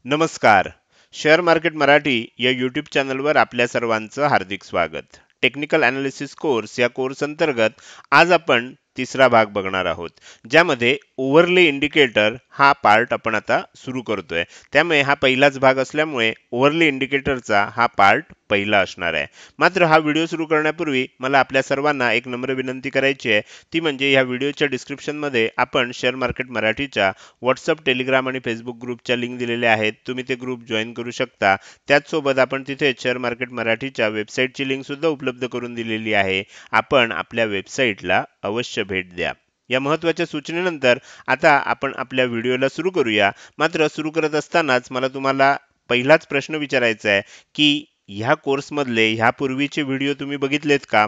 नमस्कार. Share market Marathi या YouTube चॅनलवर आपल्या सर्वांचं हार्दिक स्वागत. टेक्निकल अनालिसिस कोर्स या कोर्स अंतर्गत आज आपण तिसरा भाग बघणार आहोत, ज्यामध्ये ओव्हरले इंडिकेटर हा पार्ट आपण आता सुरू करतोय. त्यामुळे हा पहिलाच भाग असल्यामुळे ओव्हरले इंडिकेटरचा हा पार्ट पहिला असणार आहे. मात्र हा व्हिडिओ सुरू करण्यापूर्वी मला आपल्या सर्वांना एक नम्र विनंती करायची आहे, ती म्हणजे या व्हिडिओच्या डिस्क्रिप्शनमध्ये आपण शेअर मार्केट मराठीच्या व्हॉट्सअप, टेलिग्राम आणि फेसबुक ग्रुपच्या लिंक दिलेल्या आहेत. तुम्ही ते ग्रुप जॉईन करू शकता. त्याचसोबत आपण तिथे शेअर मार्केट मराठीच्या वेबसाईटची लिंक सुद्धा उपलब्ध करून दिलेली आहे. आपण आपल्या वेबसाईटला अवश्य भेट द्या. या महत्त्वाच्या सूचनेनंतर आता आपण आपल्या व्हिडिओला सुरू करूया. मात्र सुरू करत असतानाच मला तुम्हाला पहिलाच प्रश्न विचारायचा आहे की ह्या कोर्समधले ह्यापूर्वीचे व्हिडिओ तुम्ही बघितलेत का?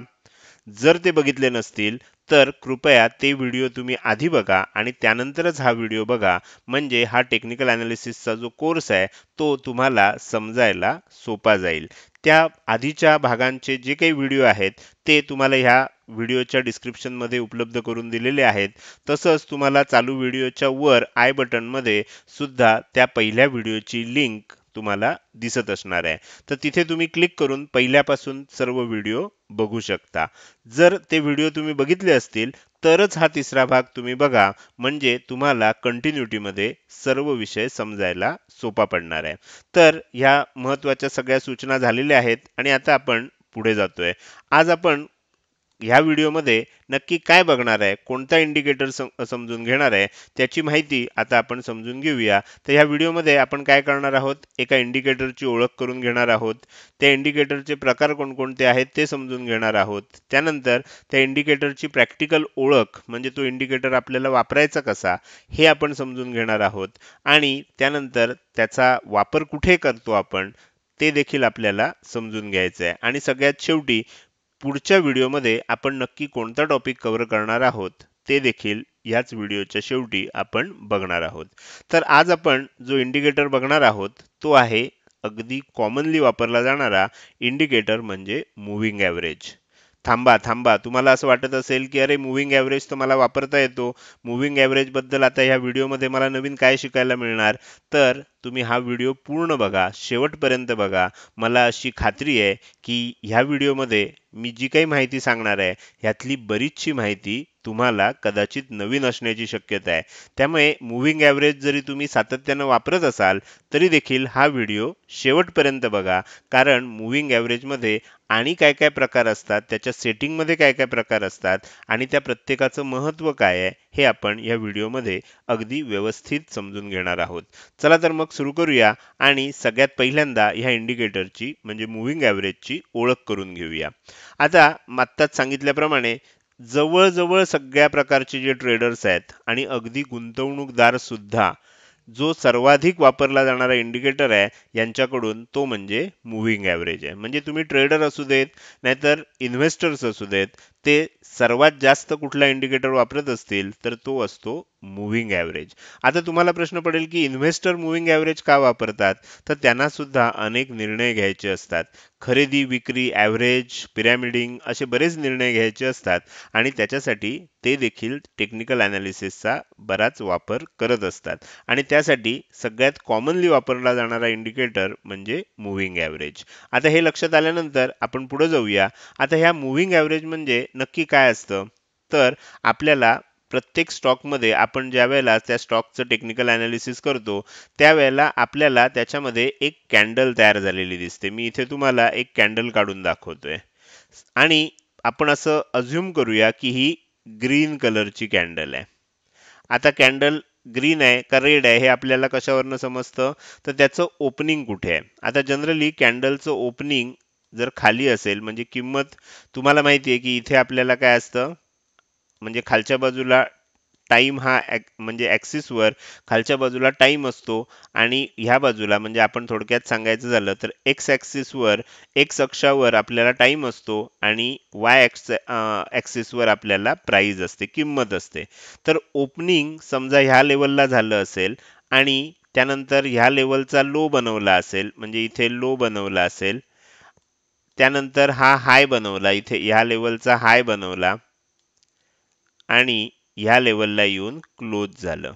जर ते बघितले नसतील तर कृपया ते व्हिडिओ तुम्ही आधी बघा आणि त्यानंतरच हा व्हिडिओ बघा. म्हणजे हा टेक्निकल अनालिसिसचा जो कोर्स आहे तो तुम्हाला समजायला सोपा जाईल. त्या आधीच्या भागांचे जे काही व्हिडिओ आहेत ते तुम्हाला ह्या व्हिडिओच्या डिस्क्रिप्शनमध्ये उपलब्ध करून दिलेले आहेत. तसंच तुम्हाला चालू व्हिडिओच्या वर आय बटनमध्ये सुद्धा त्या पहिल्या व्हिडिओची लिंक तुम्हाला दिसत असणार आहे. तर तिथे तुम्ही क्लिक करून पहिल्यापासून सर्व व्हिडिओ बघू शकता. जर ते व्हिडिओ तुम्ही बघितले असतील तरच हा तिसरा भाग तुम्ही बघा. म्हणजे तुम्हाला कंटिन्युटीमध्ये सर्व विषय समजायला सोपा पडणार आहे. तर ह्या महत्त्वाच्या सगळ्या सूचना झालेल्या आहेत आणि आता आपण पुढे जातोय. आज आपण ह्या व्हिडिओमध्ये नक्की काय बघणार आहे, कोणता इंडिकेटर समजून घेणार आहे, त्याची माहिती आता आपण समजून घेऊया. तर ह्या व्हिडिओमध्ये आपण काय करणार आहोत, एका इंडिकेटरची ओळख करून घेणार आहोत. त्या इंडिकेटरचे प्रकार कोणकोणते आहेत ते समजून घेणार आहोत. त्यानंतर त्या इंडिकेटरची प्रॅक्टिकल ओळख म्हणजे तो इंडिकेटर आपल्याला वापरायचा कसा हे आपण समजून घेणार आहोत. आणि त्यानंतर त्याचा वापर कुठे करतो आपण ते देखील आपल्याला समजून घ्यायचं आहे. आणि सगळ्यात शेवटी पुढच्या व्हिडिओमध्ये आपण नक्की कोणता टॉपिक कव्हर करणार आहोत ते देखील याच व्हिडिओच्या शेवटी आपण बघणार आहोत. तर आज आपण जो इंडिकेटर बघणार आहोत तो आहे अगदी कॉमनली वापरला जाणारा इंडिकेटर म्हणजे मूव्हिंग ॲव्हरेज. थांबा थांबा, तुम्हाला असं वाटत असेल की अरे मूव्हिंग ॲव्हरेज तर मला वापरता येतो, मूव्हिंग ॲव्हरेज बद्दल आता ह्या व्हिडिओमध्ये मला नवीन काय शिकायला मिळणार? तर तुम्ही हा व्हिडिओ पूर्ण बघा, शेवटपर्यंत बघा. मला अशी खात्री आहे की ह्या व्हिडिओमध्ये मी जी काही माहिती सांगणार आहे ह्यातली बरीचशी माहिती तुम्हाला कदाचित नवीन असण्याची शक्यता आहे. त्यामुळे मूव्हिंग ॲव्हरेज जरी तुम्ही सातत्यानं वापरत असाल तरी देखील हा व्हिडिओ शेवटपर्यंत बघा. कारण मूव्हिंग ॲव्हरेजमध्ये आणि काय काय प्रकार असतात, त्याच्या सेटिंगमध्ये काय काय प्रकार असतात आणि त्या प्रत्येकाचं महत्त्व काय आहे हे आपण या व्हिडिओमध्ये अगदी व्यवस्थित समजून घेणार आहोत. चला तर मग सुरू करूया आणि सगळ्यात पहिल्यांदा ह्या इंडिकेटरची म्हणजे मूव्हिंग ॲव्हरेजची ओळख करून घेऊया. आता आत्ताच सांगितल्याप्रमाणे जवळजवळ सगळ्या प्रकारचे जे ट्रेडर्स आहेत आणि अगदी गुंतवणूकदार सुद्धा जो सर्वाधिक वापरला जाणारा इंडिकेटर आहे यांच्याकडून तो म्हणजे मूव्हिंग ॲव्हरेज आहे. म्हणजे तुम्ही ट्रेडर असू देत नाहीतर इन्व्हेस्टर्स असू देत, ते सर्वात जास्त कुठला इंडिकेटर वापरत असतील तर तो असतो मूव्हिंग ॲव्हरेज. आता तुम्हाला प्रश्न पडेल की इन्व्हेस्टर मूव्हिंग ॲव्हरेज का वापरतात? तर त्यांना सुद्धा अनेक निर्णय घ्यायचे असतात. खरेदी, विक्री, ॲव्हरेज, पिरॅमिडिंग असे बरेच निर्णय घ्यायचे असतात आणि त्याच्यासाठी ते देखील टेक्निकल अनालिसिसचा बराच वापर करत असतात. आणि त्यासाठी सगळ्यात कॉमनली वापरला जाणारा इंडिकेटर म्हणजे मूव्हिंग ॲव्हरेज. आता हे लक्षात आल्यानंतर आपण पुढे जाऊया. आता ह्या मूव्हिंग ॲव्हरेज म्हणजे नक्की काय असतं? तर आपल्याला प्रत्येक स्टॉकमध्ये आपण ज्या वेळेला त्या स्टॉकचं टेक्निकल अनालिसिस करतो त्यावेळेला आपल्याला त्याच्यामध्ये एक कॅन्डल तयार झालेली दिसते. मी इथे तुम्हाला एक कॅन्डल काढून दाखवतोय आणि आपण असं अज्युम करूया की ही ग्रीन कलरची कॅन्डल आहे. आता कॅन्डल ग्रीन आहे का रेड आहे हे आपल्याला कशावरनं समजतं? तर त्याचं ओपनिंग कुठे आहे. आता जनरली कॅन्डलचं ओपनिंग जर खाली असेल म्हणजे किंमत, तुम्हाला माहिती आहे की इथे आपल्याला काय असतं, म्हणजे खालच्या बाजूला टाइम हा म्हणजे ॲक्सिसवर खालच्या बाजूला टाइम असतो आणि ह्या बाजूला म्हणजे आपण थोडक्यात सांगायचं झालं तर एक्स ॲक्सिसवर एक्स अक्षावर आपल्याला टाइम असतो आणि वाय ॲक्सिसवर आपल्याला प्राइस असते, किंमत असते. तर ओपनिंग समजा ह्या लेवलला झालं असेल आणि त्यानंतर ह्या लेवलचा लो बनवला असेल, म्हणजे इथे लो बनवला असेल, त्यानंतर हा हाय बनवला, इथे ह्या लेवलचा हाय बनवला आणि ह्या लेवलला येऊन क्लोज झालं,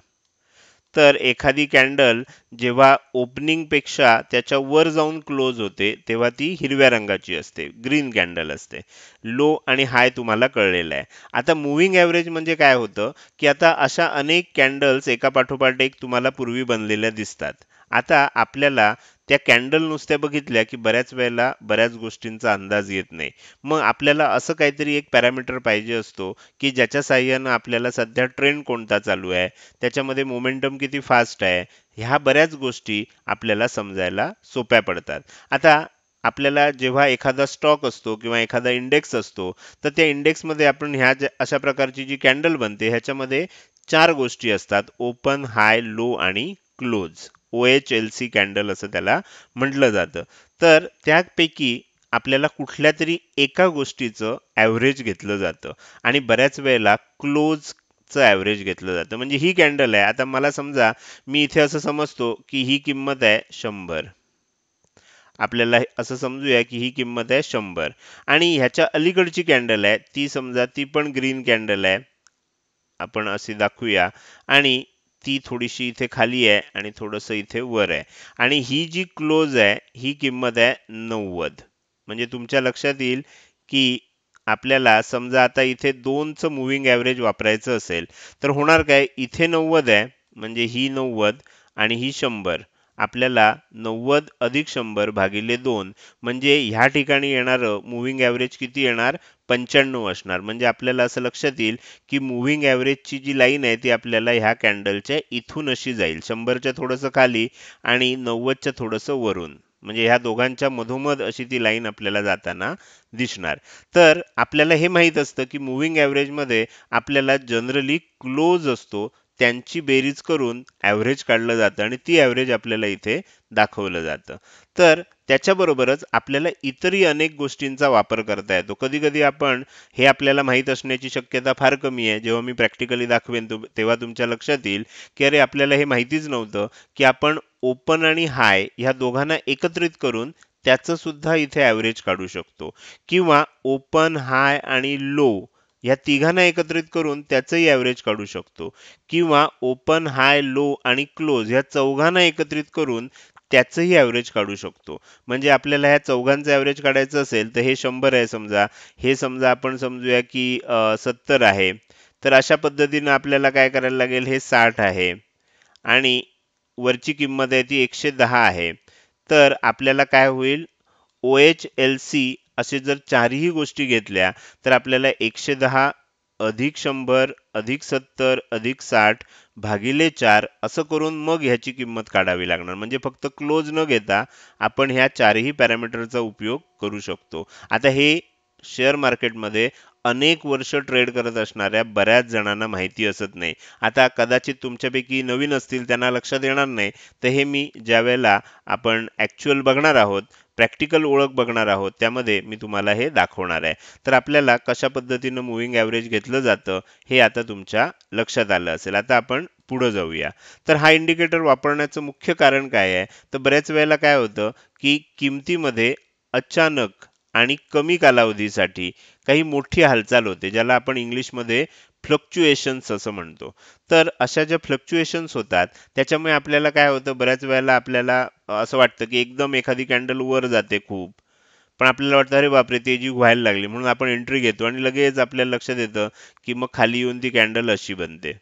तर एखादी कॅन्डल जेव्हा ओपनिंग पेक्षा त्याच्या वर जाऊन क्लोज होते तेव्हा ती हिरव्या रंगाची असते, ग्रीन कॅन्डल असते. लो आणि हाय तुम्हाला कळलेलं आहे. आता मूव्हिंग ॲव्हरेज म्हणजे काय होतं, की आता अशा अनेक कॅन्डल्स एका पाठोपाठ एक तुम्हाला पूर्वी बनलेल्या दिसतात. आता आपल्याला त्या कॅन्डल नुसत्या बघितल्या की बऱ्याच वेळेला बऱ्याच गोष्टींचा अंदाज येत नाही. मग आपल्याला असं काहीतरी एक पॅरामीटर पाहिजे असतो, की ज्याच्या साहाय्यानं आपल्याला सध्या ट्रेंड कोणता चालू आहे, त्याच्यामध्ये मोमेंटम किती फास्ट आहे, ह्या बऱ्याच गोष्टी आपल्याला समजायला सोप्या पडतात. आता आपल्याला जेव्हा एखादा स्टॉक असतो किंवा एखादा इंडेक्स असतो, तर त्या इंडेक्समध्ये आपण अशा प्रकारची जी कॅन्डल बनते ह्याच्यामध्ये 4 गोष्टी असतात: ओपन, हाय, लो आणि क्लोज. OHLC कॅन्डल असं त्याला म्हटलं जातं. तर त्यापैकी आपल्याला कुठल्या तरी एका गोष्टीचं ॲव्हरेज घेतलं जातं आणि बऱ्याच वेळेला क्लोजचं ॲव्हरेज घेतलं जातं. म्हणजे ही कॅन्डल आहे. आता मला समजा मी इथे असं समजतो की ही किंमत आहे 100. आपल्याला असं समजूया की ही किंमत आहे 100 आणि ह्याच्या अलीकडची कॅन्डल आहे ती समजा ती पण ग्रीन कॅन्डल आहे. आपण अशी दाखवूया आणि ती थोडीशी इथे खाली आहे आणि थोडंसं इथे वर आहे आणि ही जी क्लोज आहे ही किंमत आहे 90. म्हणजे तुमच्या लक्षात येईल की आपल्याला समजा आता इथे 2चं मूव्हिंग ॲव्हरेज वापरायचं असेल तर होणार काय, इथे 90 आहे म्हणजे ही 90 आणि ही 100. आपल्याला 90 अधिक 100 भागिले 2 म्हणजे ह्या ठिकाणी येणारं मूव्हिंग ॲव्हरेज किती येणार, 95 असणार. म्हणजे आपल्याला असं लक्षात येईल की मूव्हिंग ॲव्हरेजची जी लाईन आहे ती आपल्याला ह्या कॅन्डलच्या इथून अशी जाईल, 100च्या थोडंसं खाली आणि 90च्या थोडंसं वरून. म्हणजे ह्या दोघांच्या मधोमध अशी ती लाईन आपल्याला जाताना दिसणार. तर आपल्याला हे माहीत असतं की मूव्हिंग ॲव्हरेजमध्ये आपल्याला जनरली क्लोज असतो त्यांची बेरीज करून ॲव्हरेज काढलं जातं आणि ती ॲव्हरेज आपल्याला इथे दाखवलं जातं. तर त्याच्याबरोबरच आपल्याला इतरही अनेक गोष्टींचा वापर करता येतो. कधी-कधी आपण हे आपल्याला माहीत असण्याची शक्यता फार कमी आहे. जेव्हा मी प्रॅक्टिकली दाखवेन तेव्हा तुमच्या लक्षात येईल, की अरे आपल्याला हे माहितीच नव्हतं, की आपण ओपन आणि हाय ह्या दोघांना एकत्रित करून त्याचं सुद्धा इथे ॲव्हरेज काढू शकतो किंवा ओपन, हाय आणि लो या तिघांना एकत्रित करून त्याचंही ॲव्हरेज काढू शकतो किंवा ओपन, हाय, लो आणि क्लोज ह्या चौघांना एकत्रित करून त्याचंही ॲव्हरेज काढू शकतो. म्हणजे आपल्याला ह्या चौघांचं ॲव्हरेज काढायचं असेल तर हे 100 आहे समजा, हे समजा आपण समजूया की 70 आहे. तर अशा पद्धतीनं आपल्याला काय करायला लागेल, हे 60 आहे आणि वरची किंमत आहे ती 110 आहे. तर आपल्याला काय होईल, OHLC असे जर चारही गोष्टी घेतल्या तर आपल्याला 110 अधिक 100 अधिक 70 अधिक 60 भागिले 4 असं करून मग ह्याची किंमत काढावी लागणार. म्हणजे फक्त क्लोज न घेता आपण ह्या चारही पॅरामीटरचा उपयोग करू शकतो. आता हे शेअर मार्केटमध्ये अनेक वर्ष ट्रेड करत असणाऱ्या बऱ्याच जणांना माहिती असत नाही. आता कदाचित तुमच्यापैकी नवीन असतील त्यांना लक्षात येणार नाही. तर हे मी ज्यावेळेला आपण ॲक्च्युअल बघणार आहोत, प्रॅक्टिकल ओळख बघणार आहोत, त्यामध्ये मी तुम्हाला हे दाखवणार आहे. तर आपल्याला कशा पद्धतीनं मूव्हिंग ॲव्हरेज घेतलं जातं हे आता तुमच्या लक्षात आलं असेल. आता आपण पुढे जाऊया. तर हा इंडिकेटर वापरण्याचं मुख्य कारण काय आहे, तर बऱ्याच वेळेला काय होतं की किमतीमध्ये अचानक आणि कमी कालावधीसाठी काही मोठी हालचाल होते, ज्याला आपण इंग्लिशमध्ये फ्लक्च्युएशन्स असं म्हणतो. तर अशा ज्या फ्लक्च्युएशन्स होतात त्याच्यामुळे आपल्याला काय होतं, बऱ्याच वेळेला आपल्याला असं वाटतं की एकदम एखादी कॅन्डल वर जाते खूप, पण आपल्याला वाटतं अरे बापरे तेजी व्हायला लागली, म्हणून आपण एंट्री घेतो आणि लगेच आपल्याला लक्षात येतं की मग खाली येऊन ती कॅन्डल अशी बनते.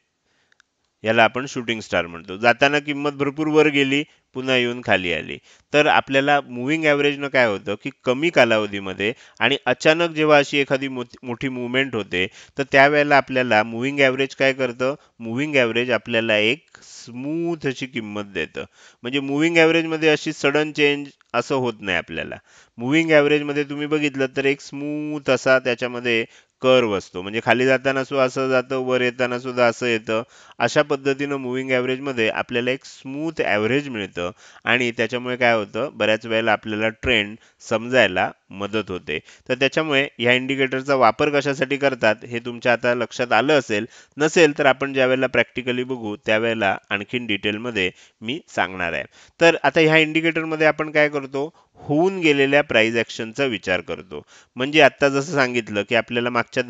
याला आपण शूटिंग स्टार म्हणतो. जाताना किंमत भरपूर वर गेली, पुन्हा येऊन खाली आली. तर आपल्याला मूव्हिंग ॲव्हरेजनं काय होतं, की कमी कालावधीमध्ये आणि अचानक जेव्हा अशी एखादी मोठी मूव्हमेंट होते, तर त्यावेळेला आपल्याला मूव्हिंग ॲव्हरेज काय करतं, मूव्हिंग ॲव्हरेज आपल्याला एक स्मूथ अशी किंमत देतं. म्हणजे मूव्हिंग ॲव्हरेजमध्ये अशी सडन चेंज असं होत नाही आपल्याला. मूव्हिंग ॲव्हरेजमध्ये तुम्ही बघितलं तर एक स्मूथ असा त्याच्यामध्ये कर्व असतो. म्हणजे खाली जाताना सुद्धा असं जातं, वर येताना सुद्धा असं येतं. अशा पद्धतीनं मूव्हिंग ॲव्हरेजमध्ये आपल्याला एक स्मूथ ॲव्हरेज मिळतं आणि त्याच्यामुळे काय होतं, बऱ्याच वेळेला आपल्याला ट्रेंड समजायला मदत होते. तर त्याच्यामुळे ह्या इंडिकेटरचा वापर कशासाठी करतात हे तुमच्या आता लक्षात आलं असेल. नसेल तर आपण ज्यावेळेला प्रॅक्टिकली बघू त्यावेळेला आणखीन डिटेलमध्ये मी सांगणार आहे. तर आता ह्या इंडिकेटरमध्ये आपण काय करतो, होऊन गेलेल्या प्राइस ॲक्शनचा विचार करतो. म्हणजे आत्ता जसं सांगितलं की आपल्याला मागच्या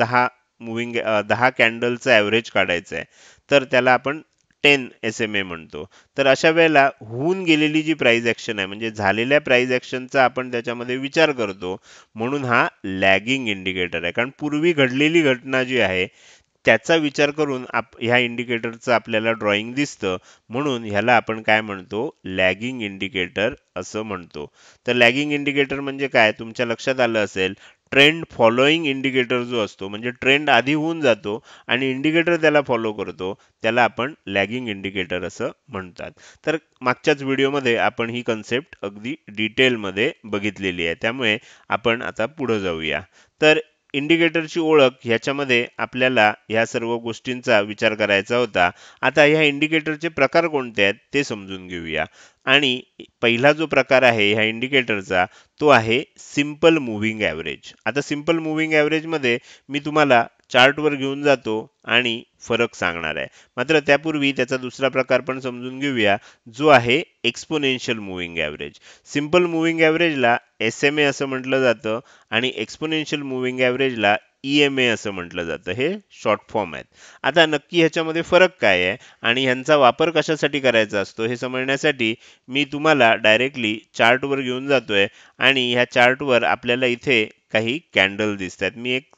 10 कॅन्डलचं ॲव्हरेज काढायचं आहे. तर त्याला आपण SMA म्हणतो. तर अशा वेळेला होऊन गेलेली जी प्राइस ॲक्शन आहे, म्हणजे झालेल्या प्राइस ॲक्शनचा आपण त्याच्यामध्ये विचार करतो, म्हणून हा लॅगिंग इंडिकेटर आहे. कारण पूर्वी घडलेली घटना जी आहे, त्याचा विचार करून ह्या इंडिकेटरचं आपल्याला ड्रॉइंग दिसतं, म्हणून ह्याला आपण काय म्हणतो, लॅगिंग इंडिकेटर असं म्हणतो. तर लॅगिंग इंडिकेटर म्हणजे काय, तुमच्या लक्षात आलं असेल, ट्रेंड फॉलोइंग इंडिकेटर जो असतो, म्हणजे ट्रेंड आधी होऊन जातो आणि इंडिकेटर त्याला फॉलो करतो, त्याला आपण लॅगिंग इंडिकेटर असं म्हणतात. तर मागच्याच व्हिडिओमध्ये आपण ही कन्सेप्ट अगदी डिटेलमध्ये बघितलेली आहे, त्यामुळे आपण आता पुढे जाऊया. तर इंडिकेटरची ओळख ह्याच्यामध्ये आपल्याला ह्या सर्व गोष्टींचा विचार करायचा होता. आता ह्या इंडिकेटरचे प्रकार कोणते आहेत ते समजून घेऊया. आणि पहिला जो प्रकार आहे ह्या इंडिकेटरचा, तो आहे सिंपल मूव्हिंग ॲव्हरेज. आता सिंपल मूव्हिंग ॲव्हरेजमध्ये मी तुम्हाला चार्टवर घेऊन जातो आणि फरक सांगणार आहे. मात्र त्यापूर्वी त्याचा दुसरा प्रकार पण समजून घेऊया, जो आहे exponential moving average. Simple moving ॲव्हरेजला SMA असं म्हटलं जातं आणि एक्सपोनेन्शियल मूव्हिंग ॲव्हरेजला EMA असं म्हटलं जातं. हे शॉर्ट फॉर्म आहेत. आता नक्की ह्याच्यामध्ये फरक काय आहे आणि ह्यांचा वापर कशासाठी करायचा असतो हे समजण्यासाठी मी तुम्हाला डायरेक्टली चार्टवर घेऊन जातोय आणि ह्या चार्टवर आपल्याला इथे काही कॅन्डल दिसत आहेत. मी एक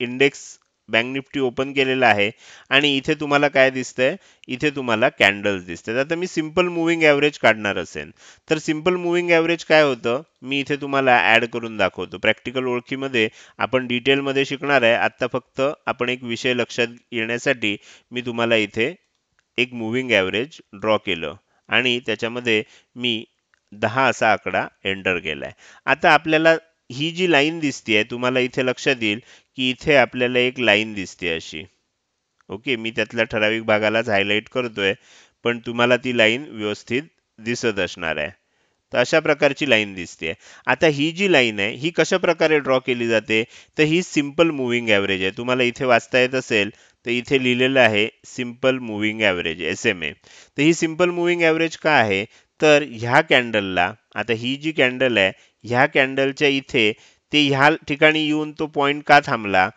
इंडेक्स बँक निफ्टी ओपन केलेला आहे आणि इथे तुम्हाला काय दिसतंय, इथे तुम्हाला कॅन्डल्स दिसतात. आता मी सिंपल मूव्हिंग ॲव्हरेज काढणार असेल तर सिंपल मूव्हिंग ॲव्हरेज काय होतं, मी इथे तुम्हाला ॲड करून दाखवतो. प्रॅक्टिकल ओळखीमध्ये आपण डिटेलमध्ये शिकणार आहे. आत्ता फक्त आपण एक विषय लक्षात येण्यासाठी मी तुम्हाला इथे एक मूव्हिंग ॲव्हरेज ड्रॉ केलं आणि त्याच्यामध्ये मी 10 असा आकडा एंटर केलाय. आता आपल्याला ही जी लाईन दिसतेय, तुम्हाला इथे लक्षात येईल की इथे आपल्याला एक लाईन दिसते अशी. ओके, मी त्यातल्या ठराविक भागालाच हायलाइट करतोय, पण तुम्हाला ती लाईन व्यवस्थित दिसत असणार आहे. तर अशा प्रकारची लाईन दिसते. आता ही जी लाईन आहे ही कशा प्रकारे ड्रॉ केली जाते, तर ही सिंपल मूव्हिंग ॲव्हरेज आहे. तुम्हाला इथे वाचता येत असेल तर इथे लिहिलेलं आहे सिंपल मूव्हिंग ॲव्हरेज SMA. तर ही सिंपल मूव्हिंग ॲव्हरेज का आहे, तर ह्या कॅन्डलला, आता ही जी कॅन्डल आहे ह्या कॅन्डलच्या इथे ते ह्या ठिकाणी येऊन तो पॉइंट का थांबला,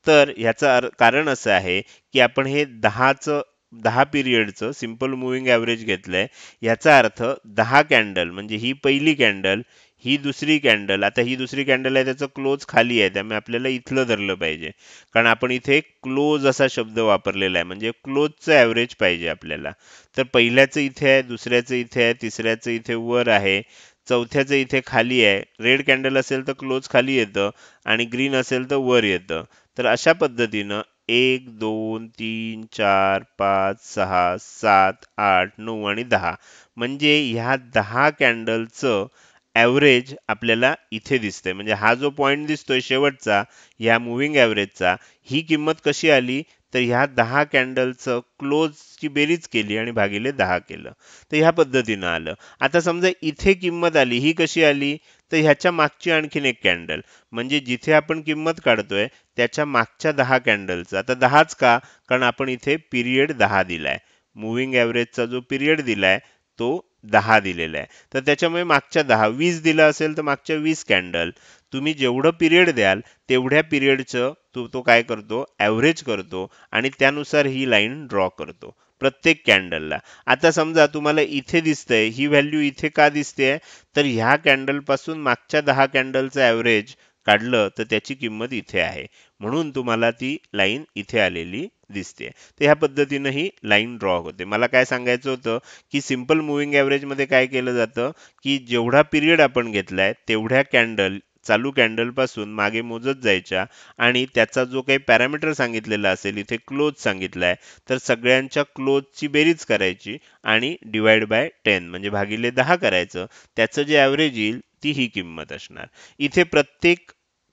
तर ह्याचं कारण असं आहे की आपण हे 10 पिरियडचं सिंपल मूव्हिंग ॲव्हरेज घेतलंय. याचा अर्थ 10 कॅन्डल, म्हणजे ही पहिली कॅन्डल, ही दुसरी कॅन्डल, आता ही दुसरी कॅन्डल आहे त्याचं क्लोज खाली आहे, त्यामुळे आपल्याला इथलं धरलं पाहिजे. कारण आपण इथे क्लोज असा शब्द वापरलेला आहे, म्हणजे क्लोजचं ॲव्हरेज पाहिजे आपल्याला. तर पहिल्याचं इथे आहे, दुसऱ्याचं इथे आहे, तिसऱ्याचं इथे वर आहे, चौथ्याचं इथे खाली आहे. रेड कॅन्डल असेल तर क्लोज खाली येतं आणि ग्रीन असेल तर वर येतं. तर अशा पद्धतीनं 1, 2, 3, 4, 5, 6, 7, 8, 9 आणि 10, म्हणजे ह्या 10 कॅन्डलचं ॲव्हरेज आपल्याला इथे दिसतंय. म्हणजे हा जो पॉइंट दिसतोय शेवटचा ह्या मूव्हिंग ॲव्हरेजचा, ही किंमत कशी आली, तर ह्या 10 कॅन्डलचं क्लोजची बेरीज केली आणि भागिले 10 केलं, तर ह्या पद्धतीनं आलं. आता समजा इथे किंमत आली, ही कशी आली, तर ह्याच्या मागची आणखीन एक कॅन्डल, म्हणजे जिथे आपण किंमत काढतोय त्याच्या मागच्या 10 कॅन्डलचं. आता 10च का, कारण आपण इथे पिरियड 10 दिलाय. मूव्हिंग ॲव्हरेजचा जो पिरियड दिलाय तो 10 दिलेला आहे. तर त्याच्यामुळे मागच्या 10, 20 दिला असेल तर मागच्या 20 कॅन्डल. तुम्ही जेवढं पिरियड द्याल तेवढ्या पिरियडचं तो काय करतो, ॲव्हरेज करतो आणि त्यानुसार ही लाईन ड्रॉ करतो प्रत्येक कॅन्डलला. आता समजा तुम्हाला इथे दिसतंय, ही व्हॅल्यू इथे का दिसते, तर ह्या कॅन्डल पासून मागच्या 10 कॅन्डलचं ॲव्हरेज काढलं तर त्याची किंमत इथे आहे, म्हणून तुम्हाला ती लाईन इथे आलेली दिसते. तर ह्या पद्धतीनं ही लाईन ड्रॉ होते. मला काय सांगायचं होतं की सिंपल मूव्हिंग ॲव्हरेजमध्ये काय केलं जातं की जेवढा पिरियड आपण घेतलाय तेवढ्या कॅन्डल चालू कॅन्डल पासून मागे मोजत जायच्या आणि त्याचा जो काही पॅरामीटर सांगितलेला असेल, इथे क्लोज सांगितलाय, तर सगळ्यांच्या क्लोजची बेरीज करायची आणि डिवाइड बाय 10 म्हणजे भागिले 10 करायचं. त्याचं जे ॲव्हरेज येईल ती ही किंमत असणार. इथे प्रत्येक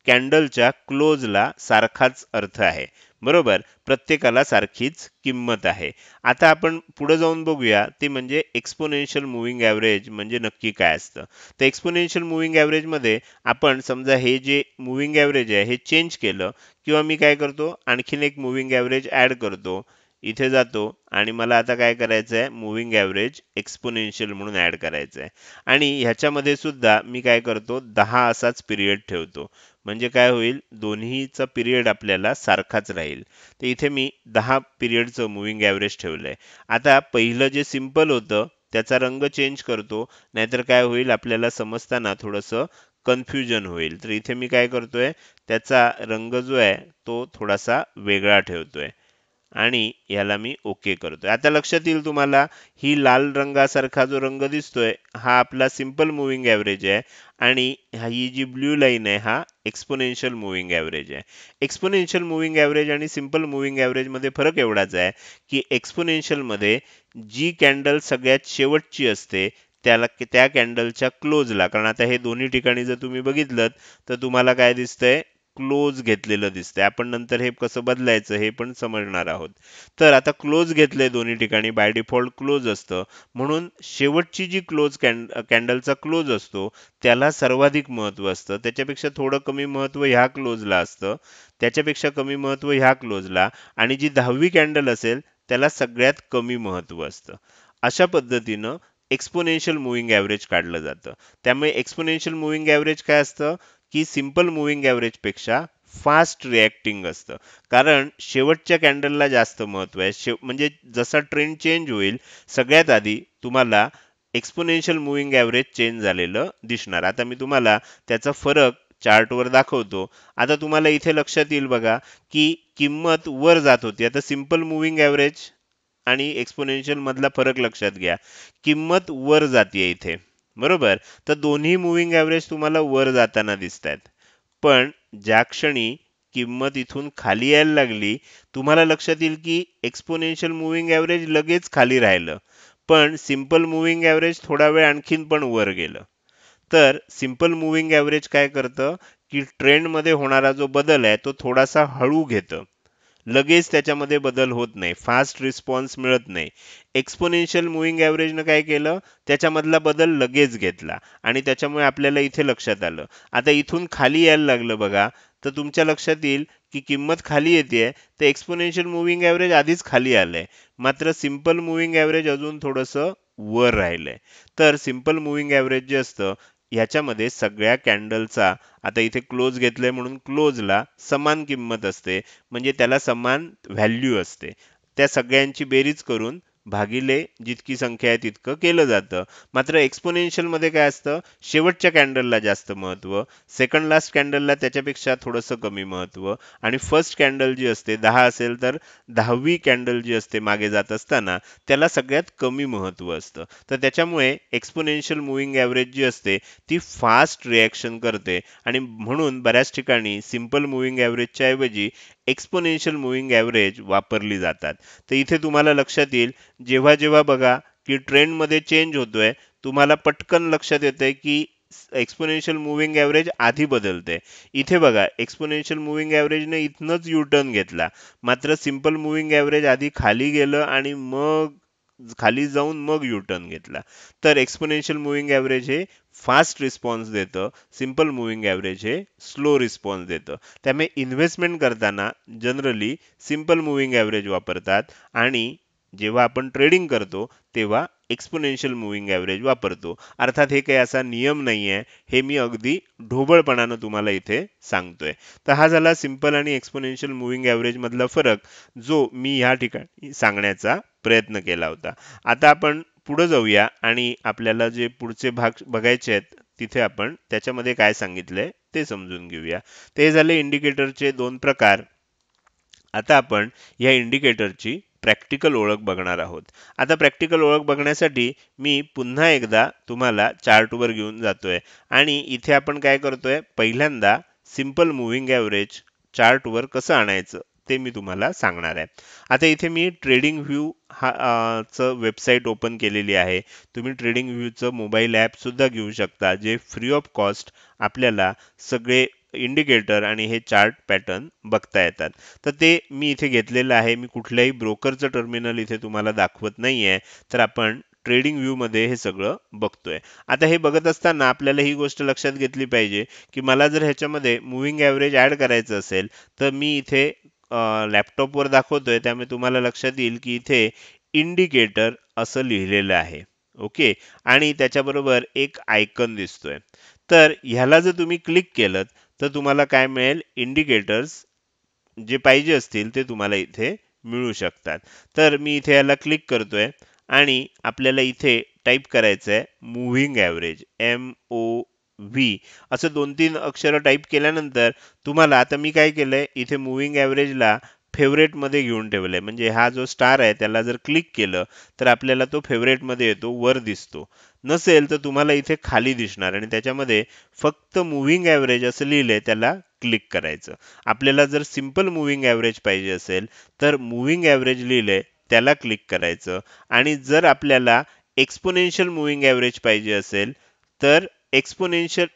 कॅन्डलच्या क्लोजला सारखाच अर्थ आहे, बरोबर, प्रत्येकाला सारखीच किंमत आहे. आता आपण पुढे जाऊन बघूया ते म्हणजे एक्सपोनेन्शियल मूव्हिंग ॲव्हरेज म्हणजे नक्की काय असतं. तर एक्सपोनेन्शियल मूव्हिंग ॲव्हरेजमध्ये आपण समजा हे जे मूव्हिंग ॲव्हरेज आहे हे चेंज केलं किंवा मी काय करतो आणखीन एक मूव्हिंग ॲव्हरेज ॲड करतो, इथे जातो आणि मला आता काय करायचं आहे, मूव्हिंग ॲव्हरेज एक्सपोनेन्शियल म्हणून ॲड करायचं आहे. आणि ह्याच्यामध्ये सुद्धा मी काय करतो, 10 असाच पिरियड ठेवतो. म्हणजे काय होईल, दोन्हीचा पिरियड आपल्याला सारखाच राहील. तर इथे मी 10 पिरियडचं मूव्हिंग ॲव्हरेज ठेवलंय. आता पहिलं जे सिंपल होतं त्याचा रंग चेंज करतो, नाहीतर काय होईल आपल्याला समजताना थोडंसं कन्फ्युजन होईल. तर इथे मी काय करतोय, त्याचा रंग जो आहे तो थोडासा वेगळा ठेवतोय आणि याला मी ओके करतोय. आता लक्षात येईल तुम्हाला, ही लाल रंगासारखा जो रंग दिसतोय हा आपला सिंपल मूव्हिंग ॲव्हरेज आहे आणि ही जी ब्ल्यू लाईन आहे हा एक्सपोनेन्शियल मूव्हिंग ॲव्हरेज आहे. एक्सपोनेन्शियल मूव्हिंग ॲव्हरेज आणि सिंपल मूव्हिंग ॲव्हरेज मध्ये फरक एवढाच आहे की एक्सपोनेन्शियल मध्ये जी कॅन्डल सगळ्यात शेवटची असते त्या कॅन्डलच्या क्लोजला, कारण आता हे दोन्ही ठिकाणी जर तुम्ही बघितलं तर तुम्हाला काय दिसतंय, क्लोज घेतलेलं दिसतंय. आपण नंतर हे कसं बदलायचं हे पण समजणार आहोत. तर आता क्लोज घेतलंय दोन्ही ठिकाणी, बाय डिफॉल्ट क्लोज असतं. म्हणून शेवटची जी कॅन्डलचा क्लोज असतो त्याला सर्वाधिक महत्त्व असतं. त्याच्यापेक्षा थोडं कमी महत्त्व ह्या क्लोजला असतं, त्याच्यापेक्षा कमी महत्त्व ह्या क्लोजला, आणि जी 10वी कॅन्डल असेल त्याला सगळ्यात कमी महत्त्व असतं. अशा पद्धतीनं एक्सपोनेन्शियल मूव्हिंग ॲव्हरेज काढलं जातं. त्यामुळे एक्सपोनेन्शियल मूव्हिंग ॲव्हरेज काय असतं की सिंपल मूव्हिंग ॲव्हरेजपेक्षा फास्ट रिॲक्टिंग असतं. कारण शेवटच्या कॅन्डलला जास्त महत्त्व आहे. म्हणजे जसा ट्रेंड चेंज होईल सगळ्यात आधी तुम्हाला एक्सपोनेन्शियल मूव्हिंग ॲव्हरेज चेंज झालेलं दिसणार. आता मी तुम्हाला त्याचा फरक चार्टवर दाखवतो. आता तुम्हाला इथे लक्षात येईल बघा की किंमत वर जात होती. आता सिंपल मूव्हिंग ॲव्हरेज आणि एक्सपोनेन्शियल मधला फरक लक्षात घ्या. किंमत वर जाते इथे, बरोबर. तर दोन्ही मूव्हिंग ॲव्हरेज तुम्हाला वर जाताना दिसत आहेत. पण ज्या क्षणी किंमत इथून खाली यायला लागली, तुम्हाला लक्षात येईल की एक्सपोनेन्शियल मूव्हिंग ॲव्हरेज लगेच खाली राहिलं, पण सिंपल मूव्हिंग ॲव्हरेज थोडा वेळ आणखीन पण वर गेलं. तर सिंपल मूव्हिंग ॲव्हरेज काय करतं की ट्रेंडमध्ये होणारा जो बदल आहे तो थोडासा हळू घेतं. लगेच त्याच्यामध्ये बदल होत नाही, फास्ट रिस्पॉन्स मिळत नाही. एक्सपोनेन्शियल मूव्हिंग ॲव्हरेजनं काय केलं, त्याच्यामधला बदल लगेच घेतला आणि त्याच्यामुळे आपल्याला इथे लक्षात आलं. आता इथून खाली यायला लागलं बघा, तर तुमच्या लक्षात येईल की किंमत खाली येते, तर एक्सपोनेन्शियल मूव्हिंग ॲव्हरेज आधीच खाली आलंय, मात्र सिंपल मूव्हिंग ॲव्हरेज अजून थोडंसं वर राहिलंय. तर सिंपल मूव्हिंग ॲव्हरेज जे असतं ह्याच्यामध्ये सगळ्या कॅन्डलचा, आता इथे क्लोज घेतलंय म्हणून क्लोजला समान किंमत असते, म्हणजे त्याला समान व्हॅल्यू असते. त्या सगळ्यांची बेरीज करून भागिले जितकी संख्या आहे तितकं केलं जातं. मात्र एक्सपोनेन्शियल मध्ये काय असतं, शेवटच्या कॅन्डलला जास्त महत्त्व, सेकंड लास्ट कॅन्डलला त्याच्यापेक्षा थोडंसं कमी महत्त्व, आणि फर्स्ट कॅन्डल जी असते 10 असेल तर 10वी कॅन्डल जी असते मागे जात असताना त्याला सगळ्यात कमी महत्त्व असतं. तर त्याच्यामुळे एक्सपोनेन्शियल मूव्हिंग ॲव्हरेज जी असते ती फास्ट रिॲक्शन करते आणि म्हणून बऱ्याच ठिकाणी सिंपल मूव्हिंग ॲव्हरेजच्या ऐवजी एक्सपोनेन्शियल मूव्हिंग ॲव्हरेज वापरली जातात. तर इथे तुम्हाला लक्षात येईल, जेव्हा जेव्हा बघा की ट्रेंडमध्ये चेंज होतोय, तुम्हाला पटकन लक्षात येतंय की एक्सपोनेन्शियल मूव्हिंग ॲव्हरेज आधी बदलते. इथे बघा एक्सपोनेन्शियल मूव्हिंग ॲव्हरेजने इथनच यू टर्न घेतला, मात्र सिंपल मूव्हिंग ॲव्हरेज आधी खाली गेलं आणि मग खाली जाऊन मग यू टर्न घेतला. तर एक्सपोनेन्शियल मूव्हिंग ॲव्हरेज हे फास्ट रिस्पॉन्स देतं, सिंपल मूव्हिंग ॲव्हरेज हे स्लो रिस्पॉन्स देतं. त्यामुळे इन्व्हेस्टमेंट करताना जनरली सिंपल मूव्हिंग ॲव्हरेज वापरतात आणि जेव्हा आपण ट्रेडिंग करतो तेव्हा एक्सपोनेन्शियल मूव्हिंग ॲव्हरेज वापरतो. अर्थात हे काही असा नियम नाही आहे, हे मी अगदी ढोबळपणानं तुम्हाला इथे सांगतोय. तर हा झाला सिंपल आणि एक्सपोनेन्शियल मूव्हिंग ॲव्हरेज मधला फरक, जो मी या ठिकाणी सांगण्याचा प्रयत्न केला होता. आता आपण पुढे जाऊया आणि आपल्याला जे पुढचे भाग बघायचे आहेत तिथे आपण त्याच्यामध्ये काय सांगितलंय ते समजून घेऊया. ते झाले इंडिकेटरचे दोन प्रकार. आता आपण या इंडिकेटरची प्रॅक्टिकल ओळख बघणार आहोत. आता प्रॅक्टिकल ओळख बघण्यासाठी मी पुन्हा एकदा तुम्हाला चार्टवर घेऊन जातोय आणि इथे आपण काय करतोय, पहिल्यांदा सिंपल मूव्हिंग ॲव्हरेज चार्टवर कसं आणायचं ते मी तुम्हाला सांगणार आहे. आता इथे मी ट्रेडिंग व्ह्यू चं वेबसाईट ओपन केलेली आहे. तुम्ही ट्रेडिंग व्ह्यूचं मोबाईल ॲप सुद्धा घेऊ शकता, जे फ्री ऑफ कॉस्ट आपल्याला सगळे इंडिकेटर आणि हे चार्ट पॅटर्न बघता येतात. तर ते मी इथे घेतलेलं आहे. मी कुठल्याही ब्रोकरचं टर्मिनल इथे तुम्हाला दाखवत नाहीये, तर आपण ट्रेडिंग व्ह्यू मध्ये हे सगळं बघतोय. आता हे बघत असताना आपल्याला ही गोष्ट लक्षात घेतली पाहिजे की मला जर ह्याच्यामध्ये मूव्हिंग ॲव्हरेज ऍड करायचं असेल तर मी इथे लॅपटॉपवर दाखवतोय त्यामुळे तुम्हाला लक्षात येईल की इथे इंडिकेटर असं लिहिलेलं आहे. ओके, आणि त्याच्याबरोबर एक आयकॉन दिसतोय. तर ह्याला जर तुम्ही क्लिक केलं तर तुम्हाला काय मिळेल, इंडिकेटर्स जे पाहिजे असतील ते तुम्हाला इथे मिळू शकतात. तर मी इथे याला क्लिक करतोय आणि आपल्याला इथे टाईप करायचं आहे मूव्हिंग ॲव्हरेज, MOV असं 2-3 अक्षरं टाईप केल्यानंतर तुम्हाला, आता मी काय केलंय इथे मूव्हिंग ॲव्हरेजला फेवरेटमध्ये घेऊन ठेवलंय. म्हणजे हा जो स्टार आहे त्याला जर क्लिक केलं तर आपल्याला तो फेवरेटमध्ये येतो, वर दिसतो. नसेल तर तुम्हाला इथे खाली दिसणार आणि त्याच्यामध्ये फक्त मूव्हिंग ॲव्हरेज असं लिहिलंय, त्याला क्लिक करायचं. आपल्याला जर सिंपल मूव्हिंग ॲव्हरेज पाहिजे असेल तर मूव्हिंग ॲव्हरेज लिहिलंय त्याला क्लिक करायचं. आणि जर आपल्याला एक्सपोनेन्शियल मूव्हिंग ॲव्हरेज पाहिजे असेल तर एक्सपोनेन्शियल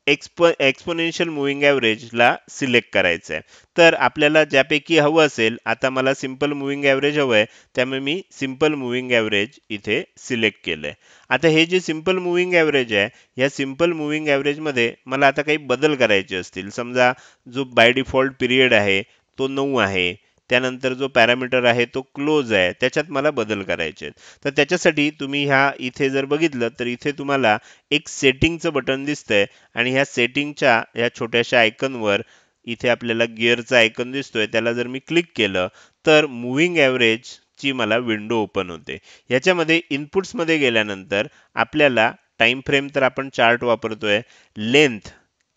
एक्सपोनेन्शियल मूव्हिंग ॲव्हरेजला सिलेक्ट करायचं आहे. तर आपल्याला ज्यापैकी हवं असेल, आता मला सिंपल मूव्हिंग ॲव्हरेज हवं आहे त्यामुळे मी सिंपल मूव्हिंग ॲव्हरेज इथे सिलेक्ट केलंय. आता हे जे सिंपल मूव्हिंग ॲव्हरेज आहे, या सिंपल मूव्हिंग ॲव्हरेजमध्ये मला आता काही बदल करायचे असतील. समजा जो बाय डिफॉल्ट पिरियड आहे तो 9 आहे, त्यानंतर जो पॅरामीटर आहे तो क्लोज आहे, त्याच्यात मला बदल करायचे आहेत. तर त्याच्यासाठी तुम्ही ह्या इथे जर बघितलं तर इथे तुम्हाला एक सेटिंगचं बटन दिसतंय आणि ह्या सेटिंगच्या ह्या छोट्याशा आयकॉनवर इथे आपल्याला गिअरचा आयकॉन दिसतोय, त्याला जर मी क्लिक केलं तर मूव्हिंग ॲव्हरेज ची मला विंडो ओपन होते. याच्यामध्ये इनपुट्समध्ये गेल्यानंतर आपल्याला टाइम फ्रेम, तर आपण चार्ट वापरतोय. लेंथ,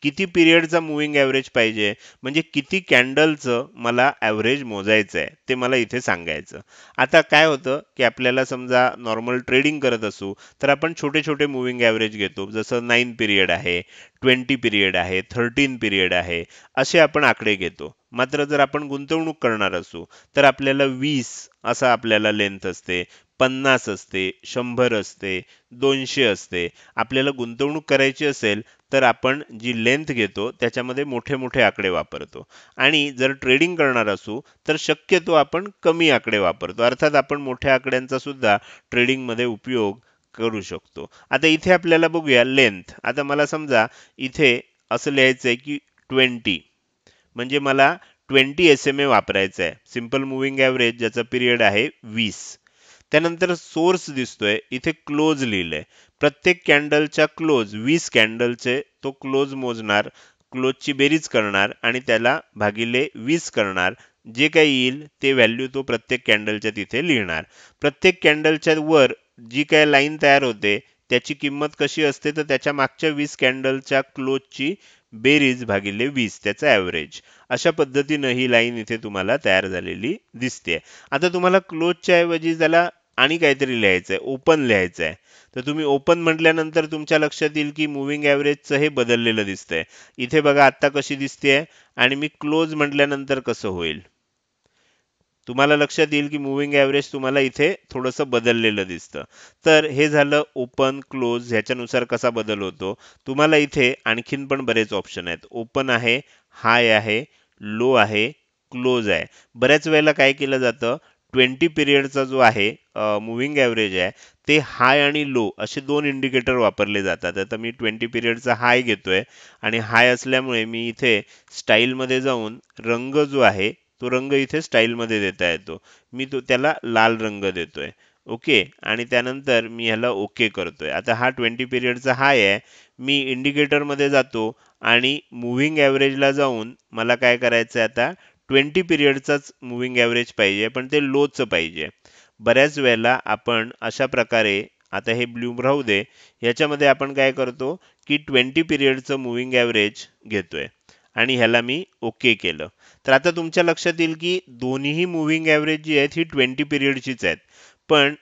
किती पिरियडचा मूव्हिंग ॲव्हरेज पाहिजे, म्हणजे किती कॅन्डलचं मला ॲव्हरेज मोजायचं आहे ते मला इथे सांगायचं. आता काय होतं की आपल्याला समजा नॉर्मल ट्रेडिंग करत असू तर आपण छोटे छोटे मूव्हिंग ॲव्हरेज घेतो, जसं 9 पिरियड आहे, 20 पिरियड आहे, 13 पिरियड आहे, असे आपण आकडे घेतो. मात्र जर आपण गुंतवणूक करणार असू तर आपल्याला 20 असा आपल्याला लेंथ असते, 50 असते, 100 असते, 200 असते. आपल्याला गुंतवणूक करायची असेल तर आपण जी लेंथ घेतो त्याच्यामध्ये मोठे मोठे आकडे वापरतो. आणि जर ट्रेडिंग करणार असू तर शक्यतो आपण कमी आकडे वापरतो. अर्थात आपण मोठ्या आकड्यांचा सुद्धा ट्रेडिंगमध्ये उपयोग करू शकतो. आता इथे आपल्याला बघूया लेंथ. आता मला समजा इथे असं लिहायचं आहे की 20, म्हणजे मला 20 SMA वापरायचं आहे. सिंपल मूव्हिंग ॲव्हरेज ज्याचा पिरियड आहे 20. त्यानंतर सोर्स दिसतोय इथे क्लोज लिहिलंय. प्रत्येक कॅन्डलच्या क्लोज 20 कॅन्डलचे तो क्लोज मोजणार, क्लोजची बेरीज करणार आणि त्याला भागिले 20 करणार. जे काही येईल ते व्हॅल्यू तो प्रत्येक कॅन्डलच्या तिथे लिहिणार. प्रत्येक कॅन्डलच्या वर जी काय लाईन तयार होते त्याची किंमत कशी असते, तर त्याच्या मागच्या 20 कॅन्डलच्या क्लोजची बेरीज भागिले 20, त्याचा ॲव्हरेज. अशा पद्धतीनं ही लाईन इथे तुम्हाला तयार झालेली दिसते. आता तुम्हाला क्लोजच्या ऐवजी त्याला आणि काहीतरी लिहायचं आहे, ओपन लिहायचं आहे. तर तुम्ही ओपन म्हटल्यानंतर तुमच्या लक्षात येईल की मूव्हिंग ॲव्हरेजचं हे बदललेलं दिसतंय. इथे बघा आत्ता कशी दिसतेय आणि मी क्लोज म्हटल्यानंतर कसं होईल. तुम्हाला लक्षात येईल की मूव्हिंग ॲव्हरेज तुम्हाला इथे थोडंसं बदललेलं दिसतं. तर हे झालं ओपन, क्लोज, ह्याच्यानुसार कसा बदल होतो. तुम्हाला इथे आणखीन पण बरेच ऑप्शन आहेत. ओपन आहे, हाय आहे, लो आहे, क्लोज आहे. बऱ्याच वेळेला काय केलं जातं, 20 पिरियडचा जो आहे मूव्हिंग ॲव्हरेज आहे ते हाय आणि लो असे 2 इंडिकेटर वापरले जातात. आता मी 20 पिरियडचा हाय घेतोय आणि हाय असल्यामुळे मी इथे स्टाईलमध्ये जाऊन रंग जो आहे तो रंग इथे स्टाईलमध्ये देता येतो. मी त्याला लाल रंग देतोय. ओके, आणि त्यानंतर मी ह्याला ओके करतोय. आता हा 20 पिरियडचा हाय आहे. मी इंडिकेटरमध्ये जातो आणि मूव्हिंग ॲव्हरेजला जाऊन मला काय करायचं आहे, आता 20 पिरियडचाच मूव्हिंग ॲव्हरेज पाहिजे, पण ते लोचं पाहिजे. बऱ्याच वेळेला आपण अशा प्रकारे, आता हे ब्लू राहू दे, ह्याच्यामध्ये आपण काय करतो की 20 पिरियडचं मूव्हिंग ॲव्हरेज घेतोय आणि ह्याला मी ओके केलं. तर आता तुमच्या लक्षात येईल की दोन्ही मूव्हिंग ॲव्हरेज जी आहेत ही 20 पिरियडचीच आहेत. पण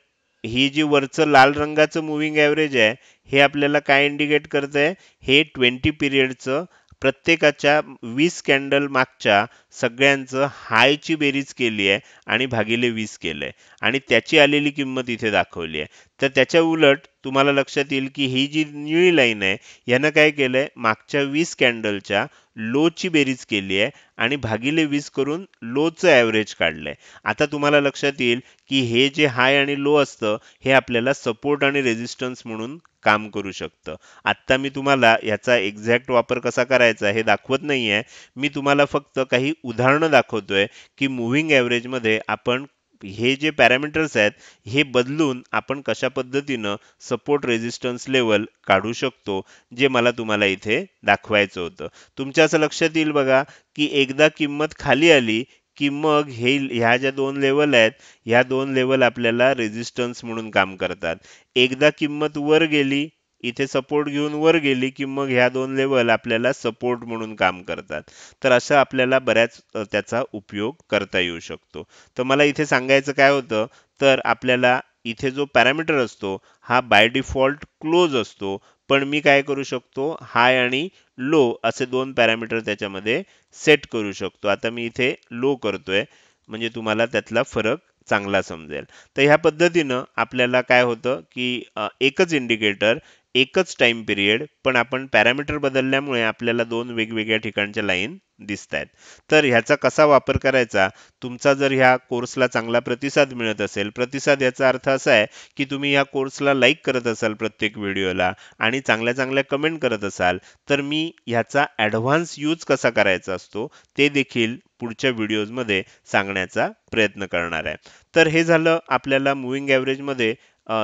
ही जी वरचं लाल रंगाचं मूव्हिंग ॲव्हरेज आहे हे आपल्याला काय इंडिकेट करतंय, हे 20 पिरियडचं प्रत्येकाच्या 20 कॅन्डल मागच्या सगळ्यांचं हायची बेरीज केली आहे आणि भागिले 20 केलंय आणि त्याची आलेली किंमत इथे दाखवली आहे. तर त्याच्या उलट तुम्हाला लक्षात येईल की ही जी निळी लाईन आहे यानं काय केलंय, मागच्या 20 कॅन्डलच्या लोची बेरीज केली आहे आणि भागिले 20 करून लोचं ॲव्हरेज काढलंय. आता तुम्हाला लक्षात येईल की हे जे हाय आणि लो असतं हे आपल्याला सपोर्ट आणि रेझिस्टन्स म्हणून काम करू शकतं. आत्ता मी तुम्हाला याचा एक्झॅक्ट वापर कसा करायचा हे दाखवत नाहीये. मी तुम्हाला फक्त काही उदाहरणं दाखवतोय की मूव्हिंग ॲव्हरेजमध्ये आपण हे जे पॅरामीटर्स आहेत हे बदलून आपण कशा पद्धतीनं सपोर्ट रेझिस्टन्स लेवल काढू शकतो, जे मला तुम्हाला इथे दाखवायचं होतं. तुमच्या असं लक्षात येईल बघा की एकदा किंमत खाली आली की मग ह्या ज्या 2 लेवल आहेत, ह्या 2 लेवल आपल्याला रेझिस्टन्स म्हणून काम करतात. एकदा किंमत वर गेली, इथे सपोर्ट घेऊन वर गेली की मग ह्या 2 लेवल आपल्याला सपोर्ट म्हणून काम करतात. तर असं आपल्याला बऱ्याच त्याचा उपयोग करता येऊ शकतो. तर मला इथे सांगायचं काय होतं, तर आपल्याला इथे जो पॅरामीटर असतो हा बाय डिफॉल्ट क्लोज असतो. पण मी काय करू शकतो, हाय आणि लो असे 2 पॅरामीटर त्याच्यामध्ये सेट करू शकतो. आता मी इथे लो करतोय म्हणजे तुम्हाला त्यातला फरक चांगला समजेल. तर ह्या पद्धतीनं आपल्याला काय होतं की एकच इंडिकेटर, एकच टाइम पिरियड, पण आपण पॅरामीटर बदलल्यामुळे आपल्याला 2 वेगवेगळ्या ठिकाणच्या लाईन दिसतायत. तर ह्याचा कसा वापर करायचा, तुमचा जर ह्या कोर्सला चांगला प्रतिसाद मिळत असेल, प्रतिसाद याचा अर्थ असा आहे की तुम्ही या कोर्सला लाईक करत असाल प्रत्येक व्हिडिओला आणि चांगल्या चांगल्या कमेंट करत असाल, तर मी ह्याचा ॲडव्हान्स यूज कसा करायचा असतो ते देखील पुढच्या व्हिडिओजमध्ये सांगण्याचा प्रयत्न करणार आहे. तर हे झालं आपल्याला मूव्हिंग ॲव्हरेजमध्ये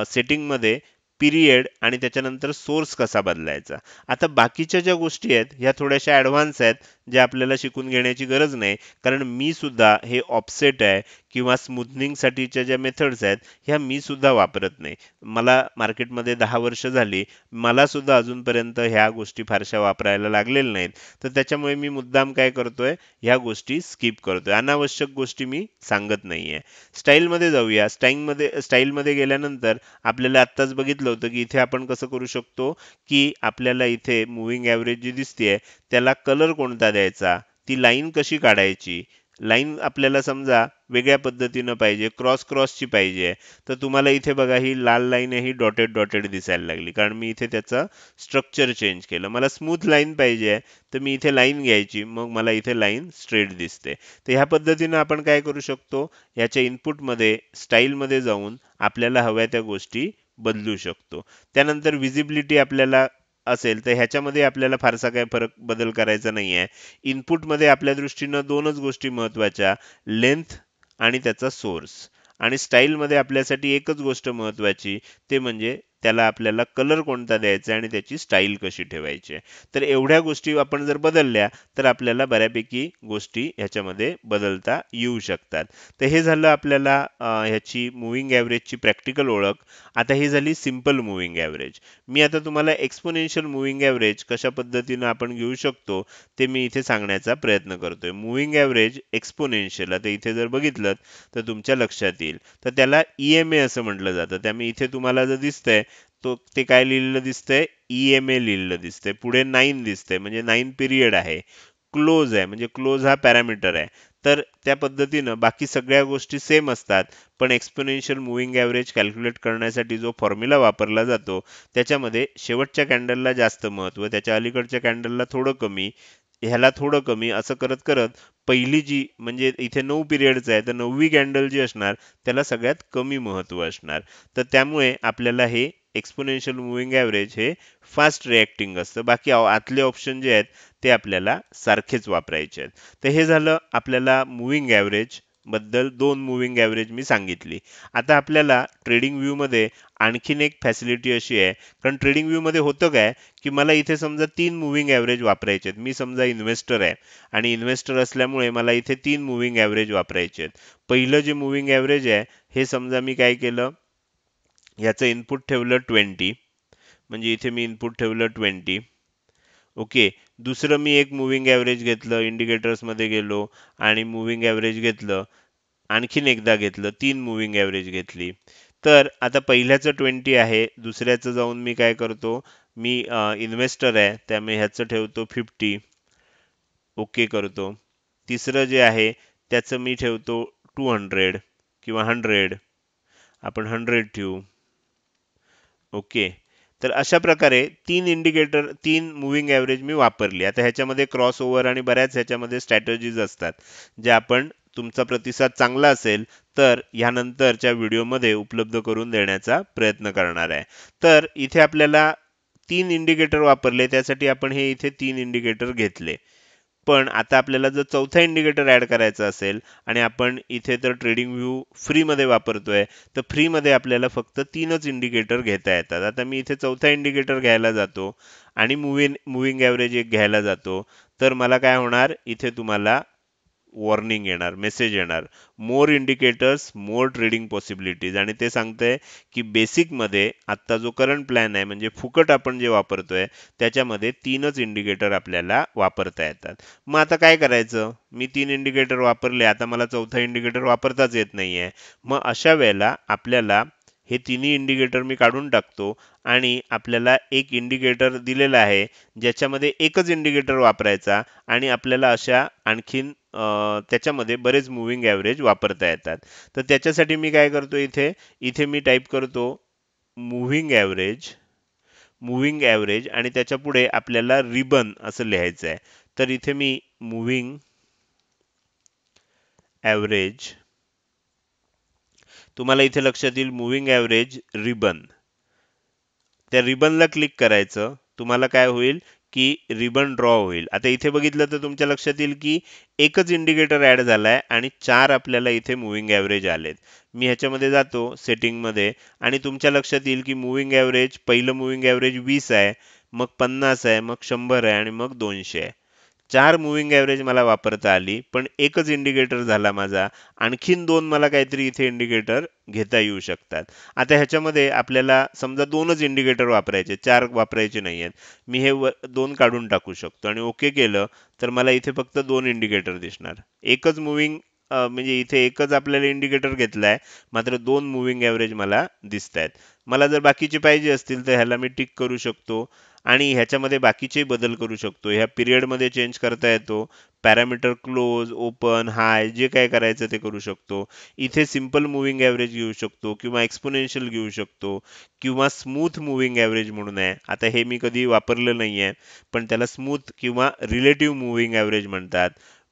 सेटिंगमध्ये पिरियड आणि त्याच्यानंतर सोर्स कसा बदलायचा. आता बाकीच्या ज्या गोष्टी आहेत ह्या थोड्याशा ॲडव्हान्स आहेत, ज्या आपल्याला शिकून घेण्याची गरज नाही. कारण मी सुद्धा हे ऑफसेट आहे किंवा स्मूथनिंगसाठीच्या ज्या मेथड्स आहेत ह्या मी सुद्धा वापरत नाही. मला मार्केटमध्ये 10 वर्ष झाली. मला सुद्धा अजूनपर्यंत ह्या गोष्टी फारशा वापरायला लागलेल्या नाहीत. तर त्याच्यामुळे मी मुद्दाम काय करतोय, ह्या गोष्टी स्किप करतोय. अनावश्यक गोष्टी मी सांगत नाहीये. स्टाईलमध्ये जाऊया. स्टाईलमध्ये गेल्यानंतर आपल्याला आत्ताच बघितलं होतं की इथे आपण कसं करू शकतो की आपल्याला इथे मूव्हिंग ॲव्हरेज जी दिसतेय त्याला कलर कोणता द्यायचा, ती लाईन कशी काढायची. लाईन आपल्याला समजा वेगळ्या पद्धतीनं पाहिजे, क्रॉसची पाहिजे, तर तुम्हाला इथे बघा ही लाल लाईन आहे, ही डॉटेड डॉटेड दिसायला लागली कारण मी इथे त्याचं स्ट्रक्चर चेंज केलं. मला स्मूथ लाईन पाहिजे तर मी इथे लाईन घ्यायची, मग मला इथे लाईन स्ट्रेट दिसते. तर ह्या पद्धतीनं आपण काय करू शकतो, याच्या इनपुटमध्ये स्टाईलमध्ये जाऊन आपल्याला हव्या त्या गोष्टी बदलू शकतो. त्यानंतर व्हिजिबिलिटी आपल्याला असेल तर ह्याच्यामध्ये आपल्याला फारसा काही बदल करायचा नाहीये. इनपुटमध्ये आपल्या दृष्टीनं 2च गोष्टी महत्त्वाच्या, लेंथ आणि त्याचा सोर्स. आणि स्टाईलमध्ये आपल्यासाठी एकच गोष्ट महत्त्वाची, ते म्हणजे त्याला आपल्याला कलर कोणता द्यायचा आणि त्याची स्टाईल कशी ठेवायची आहे. तर एवढ्या गोष्टी आपण जर बदलल्या तर आपल्याला बऱ्यापैकी गोष्टी ह्याच्यामध्ये बदलता येऊ शकतात. तर हे झालं आपल्याला ह्याची मूव्हिंग ॲव्हरेजची प्रॅक्टिकल ओळख. आता ही झाली सिंपल मूव्हिंग ॲव्हरेज. मी आता तुम्हाला एक्सपोनेन्शियल मूव्हिंग ॲव्हरेज कशा पद्धतीनं आपण घेऊ शकतो ते मी इथे सांगण्याचा प्रयत्न करतोय. मूव्हिंग ॲव्हरेज एक्सपोनेन्शियल आता इथे जर बघितलं तर तुमच्या लक्षात येईल. तर त्याला EMA असं म्हटलं जातं. त्यामुळे इथे तुम्हाला जर दिसतंय ते काय लिहिलेलं दिसतंय, EMA लिहिलेलं दिसतंय. पुढे 9 दिसतंय म्हणजे 9 पिरियड आहे. क्लोज आहे म्हणजे क्लोज हा पॅरामीटर आहे. तर त्या पद्धतीनं बाकी सगळ्या गोष्टी सेम असतात. पण एक्सपोनेन्शियल मूव्हिंग ॲव्हरेज कॅल्क्युलेट करण्यासाठी जो फॉर्म्युला वापरला जातो त्याच्यामध्ये शेवटच्या कॅन्डलला जास्त महत्त्व, त्याच्या अलीकडच्या कॅन्डलला थोडं कमी, ह्याला थोडं कमी, असं करत करत पहिली जी म्हणजे इथे 9 पिरियडचं आहे तर 9वी कॅन्डल जी असणार त्याला सगळ्यात कमी महत्त्व असणार. तर त्यामुळे आपल्याला हे एक्सपोनेन्शियल मूव्हिंग ॲव्हरेज हे फास्ट रिॲक्टिंग असतं. बाकी आतले ऑप्शन जे आहेत ते आपल्याला सारखेच वापरायचे आहेत. तर हे झालं आपल्याला मूव्हिंग ॲव्हरेज बद्दल 2 मूव्हिंग ॲव्हरेज मी सांगितली. आता आपल्याला ट्रेडिंग व्ह्यूमध्ये आणखीन एक फॅसिलिटी अशी आहे, कारण ट्रेडिंग व्ह्यूमध्ये होतं काय की मला इथे समजा 3 मूव्हिंग ॲव्हरेज वापरायचे आहेत. मी समजा इन्व्हेस्टर आहे आणि इन्व्हेस्टर असल्यामुळे मला इथे 3 मूव्हिंग ॲव्हरेज वापरायचे आहेत. पहिलं जे मूव्हिंग ॲव्हरेज आहे हे समजा मी काय केलं, याचं इनपुट ठेवलं 20, म्हणजे इथे मी इनपुट ठेवलं 20. ओके. दुसरं मी एक मूव्हिंग ॲव्हरेज घेतलं, इंडिकेटर्समध्ये गेलो आणि मूव्हिंग ॲव्हरेज घेतलं. आणखीन एकदा घेतलं, 3 मूव्हिंग ॲव्हरेज घेतली. तर आता पहिल्याचं 20 आहे, दुसऱ्याचं जाऊन मी काय करतो, मी इन्व्हेस्टर आहे त्यामुळे ह्याचं ठेवतो 50. ओके करतो. तिसरं जे आहे त्याचं मी ठेवतो 200 किंवा 100. आपण 100 ठेवू. ओके. तर अशा प्रकारे 3 मूव्हिंग ॲव्हरेज मी वापरली. आता ह्याच्यामध्ये क्रॉस ओव्हर आणि बऱ्याच ह्याच्यामध्ये स्ट्रॅटेजीज असतात, ज्या आपण तुमचा प्रतिसाद चांगला असेल तर ह्यानंतरच्या व्हिडिओमध्ये उपलब्ध करून देण्याचा प्रयत्न करणार आहे. तर इथे आपल्याला 3 इंडिकेटर वापरले, त्यासाठी आपण हे इथे 3 इंडिकेटर घेतले. पण आता आपल्याला जर चौथा इंडिकेटर ऍड करायचा असेल आणि आपण इथे तर ट्रेडिंग व्ह्यू फ्रीमध्ये वापरतोय, तर फ्रीमध्ये आपल्याला फक्त 3च इंडिकेटर घेता येतात. आता मी इथे चौथा इंडिकेटर घ्यायला जातो आणि मूव्हिंग ॲव्हरेज एक घ्यायला जातो, तर मला काय होणार, इथे तुम्हाला वॉर्निंग येणार, मेसेज येणार, मोर इंडिकेटर्स मोर ट्रेडिंग पॉसिबिलिटीज, आणि ते सांगतंय की बेसिकमध्ये आत्ता जो करंट प्लॅन आहे म्हणजे फुकट आपण जे वापरतोय त्याच्यामध्ये 3च इंडिकेटर आपल्याला वापरता येतात. मग आता काय करायचं, मी 3 इंडिकेटर वापरले, आता मला चौथा इंडिकेटर वापरताच येत नाहीये. मग अशा वेळेला आपल्याला हे तिन्ही इंडिकेटर मी काढून टाकतो आणि आपल्याला एक इंडिकेटर दिलेला आहे ज्याच्यामध्ये एकच इंडिकेटर वापरायचा आणि आपल्याला अशा आणखीन त्याच्यामध्ये बरेच मूव्हिंग ॲव्हरेज वापरता येतात. तर त्याच्यासाठी मी काय करतो, इथे इथे मी टाईप करतो मूव्हिंग ॲव्हरेज, मूव्हिंग ॲव्हरेज आणि त्याच्या पुढे आपल्याला रिबन असं लिहायचं आहे. तर इथे मी मूव्हिंग ॲव्हरेज, तुम्हाला इथे लक्षात येईल मूव्हिंग ॲव्हरेज रिबन, त्या रिबनला क्लिक करायचं. तुम्हाला काय होईल की रिबन ड्रॉ होईल. आता इथे बघितलं तर तुमच्या लक्षात येईल की एकच इंडिकेटर ऍड झालाय आणि 4 आपल्याला इथे मूव्हिंग ॲव्हरेज आलेत. मी ह्याच्यामध्ये जातो सेटिंगमध्ये आणि तुमच्या लक्षात येईल की मूव्हिंग ॲव्हरेज, पहिलं मूव्हिंग ॲव्हरेज 20 आहे, मग 50 आहे, मग 100 आहे आणि मग 200 आहे. 4 मूव्हिंग ॲव्हरेज मला वापरता आली, पण एकच इंडिकेटर झाला माझा. आणखीन 2 मला काहीतरी इथे इंडिकेटर घेता येऊ शकतात. आता ह्याच्यामध्ये आपल्याला समजा 2च इंडिकेटर वापरायचे, 4 वापरायचे नाहीयेत. मी हे 2 काढून टाकू शकतो आणि ओके केलं तर मला इथे फक्त 2 इंडिकेटर दिसणार. एकच म्हणजे इथे एकच आपल्याला इंडिकेटर घेतलाय, मात्र 2 मूव्हिंग ॲव्हरेज मला दिसतायत. मला जर बाकीचे पाहिजे असतील तर ह्याला मी टिक करू शकतो आणि ह्याच्यामध्ये बाकीचे बदल करू शकतो. ह्या पिरियडमध्ये चेंज करता येतो. पॅरामीटर क्लोज, ओपन, हाय जे काय करायचं ते करू शकतो. इथे सिंपल मूव्हिंग ॲव्हरेज घेऊ शकतो किंवा एक्सपोनेन्शियल घेऊ शकतो किंवा स्मूथ मूव्हिंग ॲव्हरेज म्हणून आहे. आता हे मी कधी वापरलं नाहीये, पण त्याला स्मूथ किंवा रिलेटिव्ह मूव्हिंग ॲव्हरेज म्हणतात.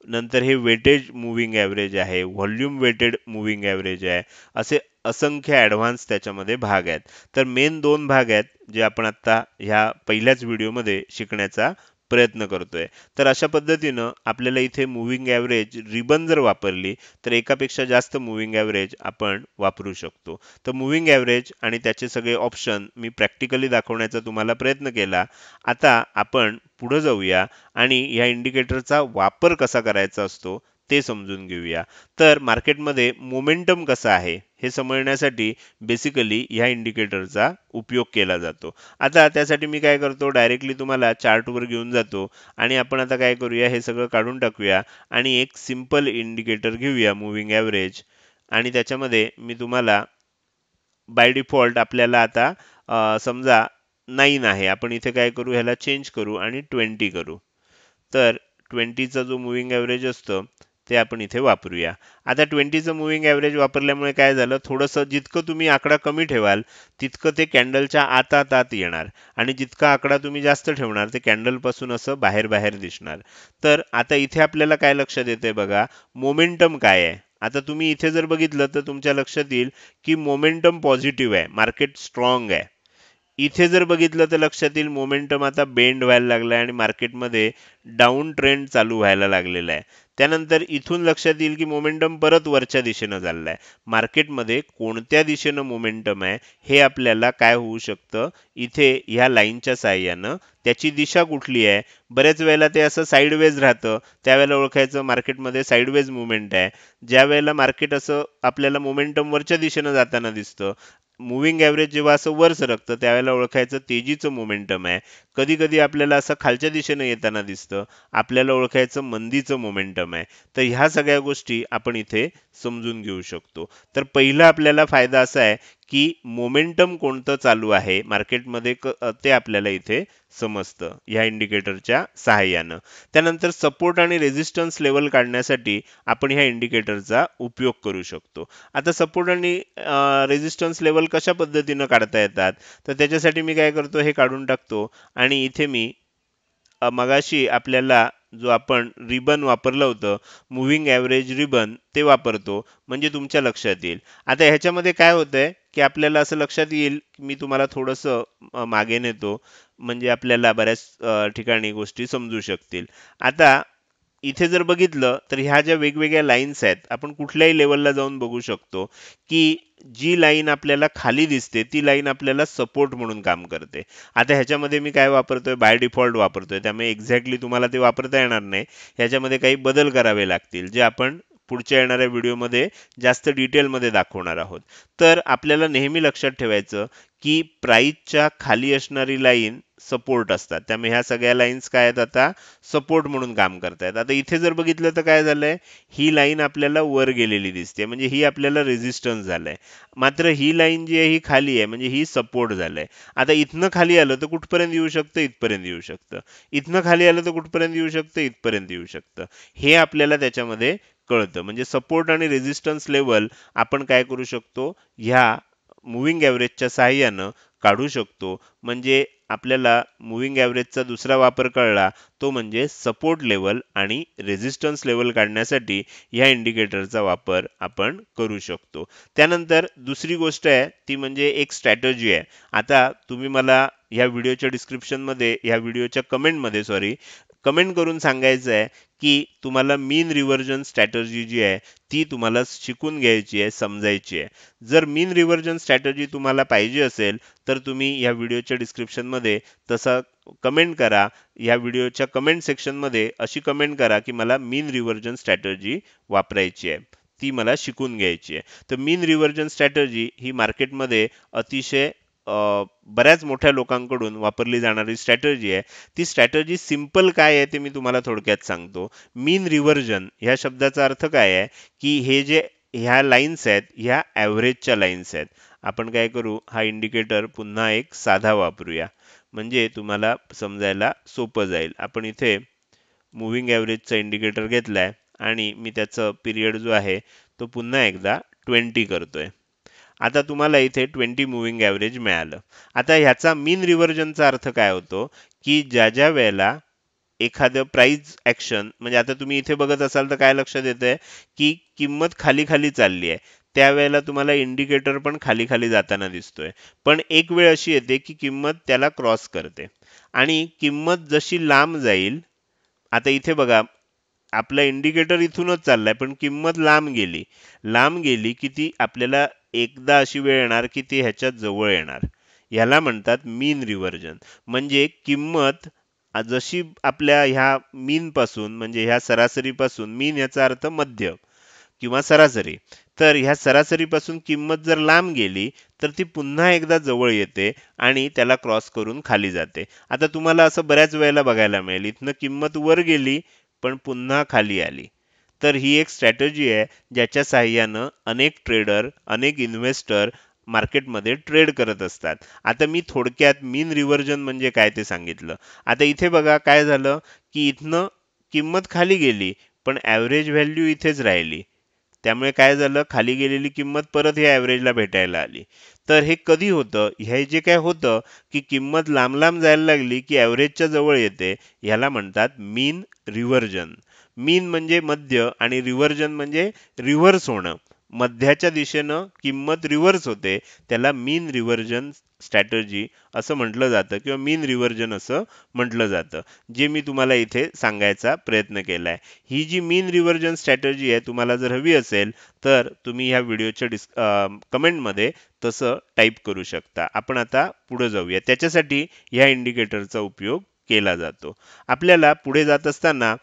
नंतर हे वेटेज मूव्हिंग ॲव्हरेज आहे, व्हॉल्यूम वेटेड मूव्हिंग ॲव्हरेज आहे. असे असंख्य ॲडव्हान्स त्याच्यामध्ये भाग आहेत. तर मेन 2 भाग आहेत जे आपण आता ह्या पहिल्याच व्हिडिओमध्ये शिकण्याचा प्रयत्न करतोय. तर अशा पद्धतीनं आपल्याला इथे मूव्हिंग ॲव्हरेज रिबन जर वापरली तर एकापेक्षा जास्त मूव्हिंग ॲव्हरेज आपण वापरू शकतो. तर मूव्हिंग ॲव्हरेज आणि त्याचे सगळे ऑप्शन मी प्रॅक्टिकली दाखवण्याचा तुम्हाला प्रयत्न केला. आता आपण पुढे जाऊया आणि ह्या इंडिकेटरचा वापर कसा करायचा असतो ते समजून घेऊया. तर मार्केटमध्ये मोमेंटम कसा आहे हे समजण्यासाठी बेसिकली ह्या इंडिकेटरचा उपयोग केला जातो. आता त्यासाठी मी काय करतो, डायरेक्टली तुम्हाला चार्टवर घेऊन जातो आणि आपण आता काय करूया, हे सगळं काढून टाकूया आणि एक सिंपल इंडिकेटर घेऊया मूव्हिंग ॲव्हरेज आणि त्याच्यामध्ये मी तुम्हाला बाय डिफॉल्ट आपल्याला आता समजा 9 आहे, आपण इथे काय करू, ह्याला चेंज करू आणि 20 करू. तर 20चा जो मूव्हिंग ॲव्हरेज असतो ते आपण इथे वापरूया. आता 20चं मूव्हिंग ॲव्हरेज वापरल्यामुळे काय झालं, थोडंसं जितकं तुम्ही आकडा कमी ठेवाल तितकं ते कॅन्डलच्या आत आत येणार आणि जितका आकडा तुम्ही जास्त ठेवणार ते कॅन्डलपासून असं बाहेर बाहेर दिसणार. तर आता इथे आपल्याला काय लक्षात येतंय बघा, मोमेंटम काय आहे. आता तुम्ही इथे जर बघितलं तर तुमच्या लक्षात येईल की मोमेंटम पॉझिटिव्ह आहे, मार्केट स्ट्रॉंग आहे. इथे जर बघितलं तर लक्षात येईल मोमेंटम आता बेंड व्हायला लागलाय आणि मार्केटमध्ये डाऊन ट्रेंड चालू व्हायला लागलेला आहे. त्यानंतर इथून लक्षात येईल की मोमेंटम परत वरच्या दिशेनं चाललाय. मार्केटमध्ये कोणत्या दिशेनं मोमेंटम आहे हे आपल्याला काय होऊ शकतं, इथे ह्या लाईनच्या साहाय्यानं त्याची दिशा कुठली आहे. बऱ्याच वेळेला ते असं साईडवेज राहतं, त्यावेळेला ओळखायचं मार्केटमध्ये साईडवेज मुवमेंट आहे. ज्या वेळेला मार्केट असं आपल्याला मोमेंटम वरच्या दिशेनं जाताना दिसतं, मूव्हिंग ॲव्हरेज जेव्हा असं वर सरकतं त्यावेळेला ओळखायचं तेजीचं मोमेंटम आहे. कधी कधी आपल्याला असं खालच्या दिशेनं येताना दिसतं असतं, आपल्याला ओळखायचं मंदीचं मोमेंटम आहे. तर ह्या सगळ्या गोष्टी आपण इथे समजून घेऊ शकतो. तर पहिला आपल्याला फायदा असा आहे की मोमेंटम कोणतं चालू आहे मार्केटमध्ये ते आपल्याला इथे समजतं ह्या इंडिकेटरच्या सहाय्यानं. त्यानंतर सपोर्ट आणि रेझिस्टन्स लेवल काढण्यासाठी आपण ह्या इंडिकेटरचा उपयोग करू शकतो. आता सपोर्ट आणि रेझिस्टन्स लेवल कशा पद्धतीनं काढता येतात, तर त्याच्यासाठी मी काय करतो, हे काढून टाकतो आणि इथे मी मगाशी आपल्याला जो आपण रिबन वापरलं होतं, मूव्हिंग ॲव्हरेज रिबन, ते वापरतो, म्हणजे तुमच्या लक्षात येईल. आता ह्याच्यामध्ये काय होतंय की आपल्याला असं लक्षात येईल, मी तुम्हाला थोडंसं मागे नेतो, म्हणजे आपल्याला बऱ्याच ठिकाणी गोष्टी समजू शकतील. आता इथे जर बघितलं तर ह्या ज्या वेगवेगळ्या लाईन्स आहेत, आपण कुठल्याही लेवलला जाऊन बघू शकतो की जी लाईन आपल्याला खाली दिसते ती लाईन आपल्याला सपोर्ट म्हणून काम करते. आता ह्याच्यामध्ये मी काय वापरतोय, बाय डिफॉल्ट वापरतोय, त्यामुळे एक्झॅक्टली तुम्हाला ते वापरता येणार नाही. ह्याच्यामध्ये काही बदल करावे लागतील, जे आपण पुढच्या येणाऱ्या व्हिडिओमध्ये जास्त डिटेलमध्ये दाखवणार आहोत. तर आपल्याला नेहमी लक्षात ठेवायचं की प्राइसच्या खाली असणारी लाईन सपोर्ट असतात, त्यामुळे ह्या सगळ्या लाईन्स काय आहेत, आता सपोर्ट म्हणून काम करतायत. आता इथे जर बघितलं तर काय झालंय, ही लाईन आपल्याला वर गेलेली दिसते, म्हणजे ही आपल्याला रेझिस्टन्स झालाय. मात्र ही लाईन जी आहे ही खाली आहे, म्हणजे ही सपोर्ट झालंय. आता इथनं खाली आलं तर कुठपर्यंत येऊ शकतं, इथपर्यंत येऊ शकतं. इथनं खाली आलं तर कुठपर्यंत येऊ शकतं, इथपर्यंत येऊ शकतं. हे आपल्याला त्याच्यामध्ये कळतं. म्हणजे सपोर्ट आणि रेझिस्टन्स लेवल आपण काय करू शकतो, ह्या मूव्हिंग ॲव्हरेजच्या सहाय्यानं काढू शकतो. म्हणजे आपल्याला मूव्हिंग ॲव्हरेजचा दुसरा वापर कळला, तो म्हणजे सपोर्ट लेवल आणि रेझिस्टन्स लेवल काढण्यासाठी ह्या इंडिकेटरचा वापर आपण करू शकतो. त्यानंतर दुसरी गोष्ट आहे ती म्हणजे एक स्ट्रॅटजी आहे. आता तुम्ही मला ह्या व्हिडिओच्या डिस्क्रिप्शनमध्ये, ह्या व्हिडिओच्या कमेंट करून सांगायचं आहे की तुम्हाला मीन रिव्हर्जन स्ट्रॅटर्जी जी आहे ती तुम्हाला शिकून घ्यायची आहे, समजायची आहे. जर मीन रिव्हर्जन स्ट्रॅटर्जी तुम्हाला पाहिजे असेल तर तुम्ही या व्हिडिओच्या डिस्क्रिप्शनमध्ये तसा कमेंट करा. या व्हिडिओच्या कमेंट सेक्शनमध्ये अशी कमेंट करा की मला मीन रिव्हर्जन स्ट्रॅटर्जी वापरायची आहे, ती मला शिकून घ्यायची आहे. तर मीन रिव्हर्जन स्ट्रॅटर्जी ही मार्केटमध्ये अतिशय बऱ्याच मोठ्या लोकांकडून वापरली जाणारी स्ट्रॅटर्जी आहे. ती स्ट्रॅटर्जी सिंपल काय आहे ते मी तुम्हाला थोडक्यात सांगतो. मीन रिव्हर्जन ह्या शब्दाचा अर्थ काय आहे की हे जे ह्या लाईन्स आहेत ह्या ॲव्हरेजच्या लाईन्स आहेत. आपण काय करू, हा इंडिकेटर पुन्हा एक साधा वापरूया, म्हणजे तुम्हाला समजायला सोपं जाईल. आपण इथे मूव्हिंग ॲव्हरेजचा इंडिकेटर घेतलाय आणि मी त्याचं पिरियड जो आहे तो पुन्हा एकदा 20 करतोय. आता तुम्हाला इथे 20 मूव्हिंग ॲव्हरेज मिळालं. आता ह्याचा मीन रिव्हर्जनचा अर्थ काय होतो की ज्या ज्या वेळेला एखादं प्राइस ॲक्शन, म्हणजे आता तुम्ही इथे बघत असाल तर काय लक्षात येतंय की किंमत खाली खाली चालली आहे, त्यावेळेला तुम्हाला इंडिकेटर पण खाली खाली जाताना दिसतोय. पण एक वेळ अशी येते की किंमत त्याला क्रॉस करते आणि किंमत जशी लांब जाईल, आता इथे बघा आपला इंडिकेटर इथूनच चाललाय पण किंमत लांब गेली. लांब गेली की ती आपल्याला एकदा अशी वेळ येणार की ती ह्याच्या जवळ येणार. ह्याला म्हणतात मीन रिव्हर्जन. म्हणजे किंमत जशी आपल्या ह्या मीन पासून, म्हणजे ह्या सरासरीपासून, मीन याचा अर्थ मध्य किंवा सरासरी, तर ह्या सरासरीपासून किंमत जर लांब गेली तर ती पुन्हा एकदा जवळ येते आणि त्याला क्रॉस करून खाली जाते. आता तुम्हाला असं बऱ्याच वेळेला बघायला मिळेल, इथनं किंमत वर गेली पण पुन्हा खाली आली. तर ही एक स्ट्रॅटजी आहे ज्याच्या साहाय्यानं अनेक ट्रेडर, अनेक इन्व्हेस्टर मार्केटमध्ये ट्रेड करत असतात. आता मी थोडक्यात मीन रिव्हर्जन म्हणजे काय ते सांगितलं. आता इथे बघा काय झालं की इथनं किंमत खाली गेली पण ॲव्हरेज व्हॅल्यू इथेच राहिली. त्यामुळे काय झालं, खाली गेलेली किंमत परत या ॲव्हरेजला भेटायला आली. तर हे कधी होतं, हे जे काय होतं की किंमत लांब लांब जायला लागली की ॲव्हरेजच्या जवळ येते, ह्याला म्हणतात मीन रिव्हर्जन. मीन म्हणजे मध्य आणि रिव्हर्जन म्हणजे रिव्हर्स होणं. मध्याच्या दिशेनं किंमत रिव्हर्स होते, त्याला मीन रिव्हर्जन स्ट्रॅटर्जी असं म्हटलं जातं किंवा मीन रिव्हर्जन असं म्हटलं जातं, जे मी तुम्हाला इथे सांगायचा प्रयत्न केलाय. ही जी मीन रिव्हर्जन स्ट्रॅटर्जी आहे तुम्हाला जर हवी असेल तर तुम्ही ह्या व्हिडिओच्या कमेंटमध्ये तसं टाईप करू शकता. आपण आता पुढे जाऊया. त्याच्यासाठी ह्या इंडिकेटरचा उपयोग केला जातो. आपल्याला पुढे जात असताना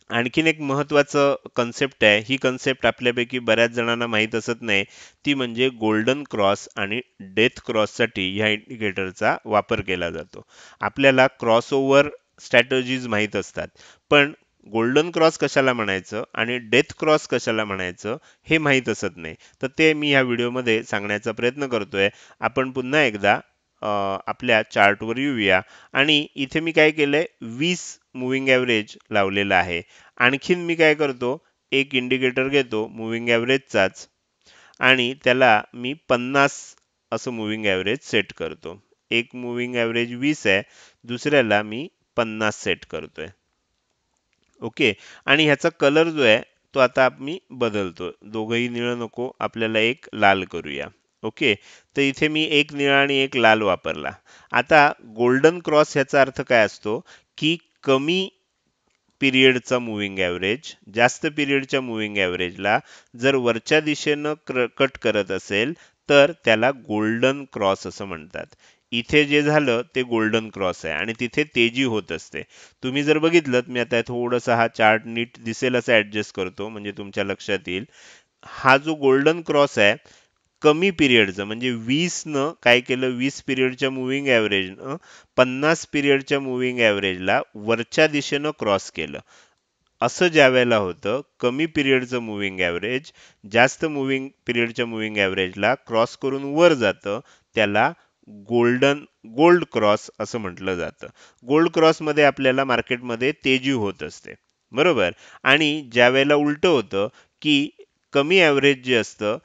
आणखीन एक महत्त्वाचं कन्सेप्ट आहे. ही कन्सेप्ट आपल्यापैकी बऱ्याच जणांना माहीत असत नाही. ती म्हणजे गोल्डन क्रॉस आणि डेथ क्रॉससाठी ह्या इंडिकेटरचा वापर केला जातो. आपल्याला क्रॉसओव्हर स्ट्रॅटेजीज माहीत असतात, पण गोल्डन क्रॉस कशाला म्हणायचं आणि डेथ क्रॉस कशाला म्हणायचं हे माहीत असत नाही. तर ते मी ह्या व्हिडिओमध्ये सांगण्याचा प्रयत्न करतोय. आपण पुन्हा एकदा आपल्या चार्टवर येऊया आणि इथे मी काय केलंय, 20 मुव्हिंग ॲव्हरेज लावलेला आहे. आणखीन मी काय करतो, एक इंडिकेटर घेतो मुव्हिंग ॲव्हरेजचाच आणि त्याला मी 50 असं मुव्हिंग ॲव्हरेज सेट करतो. एक मुव्हिंग ॲव्हरेज 20 आहे, दुसऱ्याला मी 50 सेट करतोय. ओके. आणि ह्याचा कलर जो आहे तो आता मी बदलतो. दोघंही निळं नको, आपल्याला एक लाल करूया. ओके. तर इथे मी एक निळा आणि एक लाल वापरला. आता गोल्डन क्रॉस ह्याचा अर्थ काय असतो, की कमी पिरियडचा मूव्हिंग ॲव्हरेज जास्त पिरियडच्या मूव्हिंग ॲव्हरेजला जर वरच्या दिशेनं कट करत असेल तर त्याला गोल्डन क्रॉस असं म्हणतात. इथे जे झालं ते गोल्डन क्रॉस आहे आणि तिथे तेजी होत असते. तुम्ही जर बघितलं, मी आता थोडंसं हा चार्ट नीट दिसेल असं ऍडजस्ट करतो म्हणजे तुमच्या लक्षात येईल. हा जो गोल्डन क्रॉस आहे कमी पिरियडचं म्हणजे 20 न काय केलं, 20 पिरियडच्या मूव्हिंग ॲव्हरेजनं 50 पिरियडच्या मूव्हिंग ॲव्हरेजला वरच्या दिशेनं क्रॉस केलं. असं ज्या वेळेला होतं, कमी पिरियडचं मूव्हिंग ॲव्हरेज जास्त पिरियडच्या मूव्हिंग ॲव्हरेजला क्रॉस करून वर जातं, त्याला गोल्ड क्रॉस असं म्हटलं जातं. गोल्ड क्रॉसमध्ये आपल्याला मार्केटमध्ये तेजी होत असते, बरोबर. आणि ज्या वेळेला उलटं होतं, की कमी ॲव्हरेज जे असतं,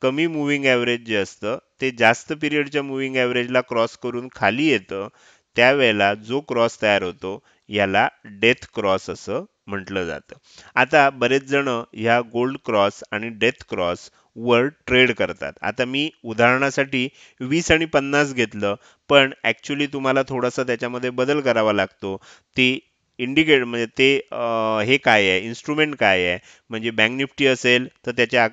कमी मूव्हिंग ॲव्हरेज जे असतं ते जास्त पिरियडच्या मूव्हिंग ॲव्हरेजला क्रॉस करून खाली येतं, त्यावेळेला जो क्रॉस तयार होतो याला डेथ क्रॉस असं म्हटलं जातं. आता बरेच जण ह्या गोल्ड क्रॉस आणि डेथ क्रॉस वर ट्रेड करतात. आता मी उदाहरणासाठी 20 आणि 50 घेतलं, पण ऍक्च्युली तुम्हाला थोडासा त्याच्यामध्ये बदल करावा लागतो. ती म्हणजे ते हे काय आहे, इन्स्ट्रुमेंट काय आहे. म्हणजे बँक निफ्टी असेल तर त्याच्या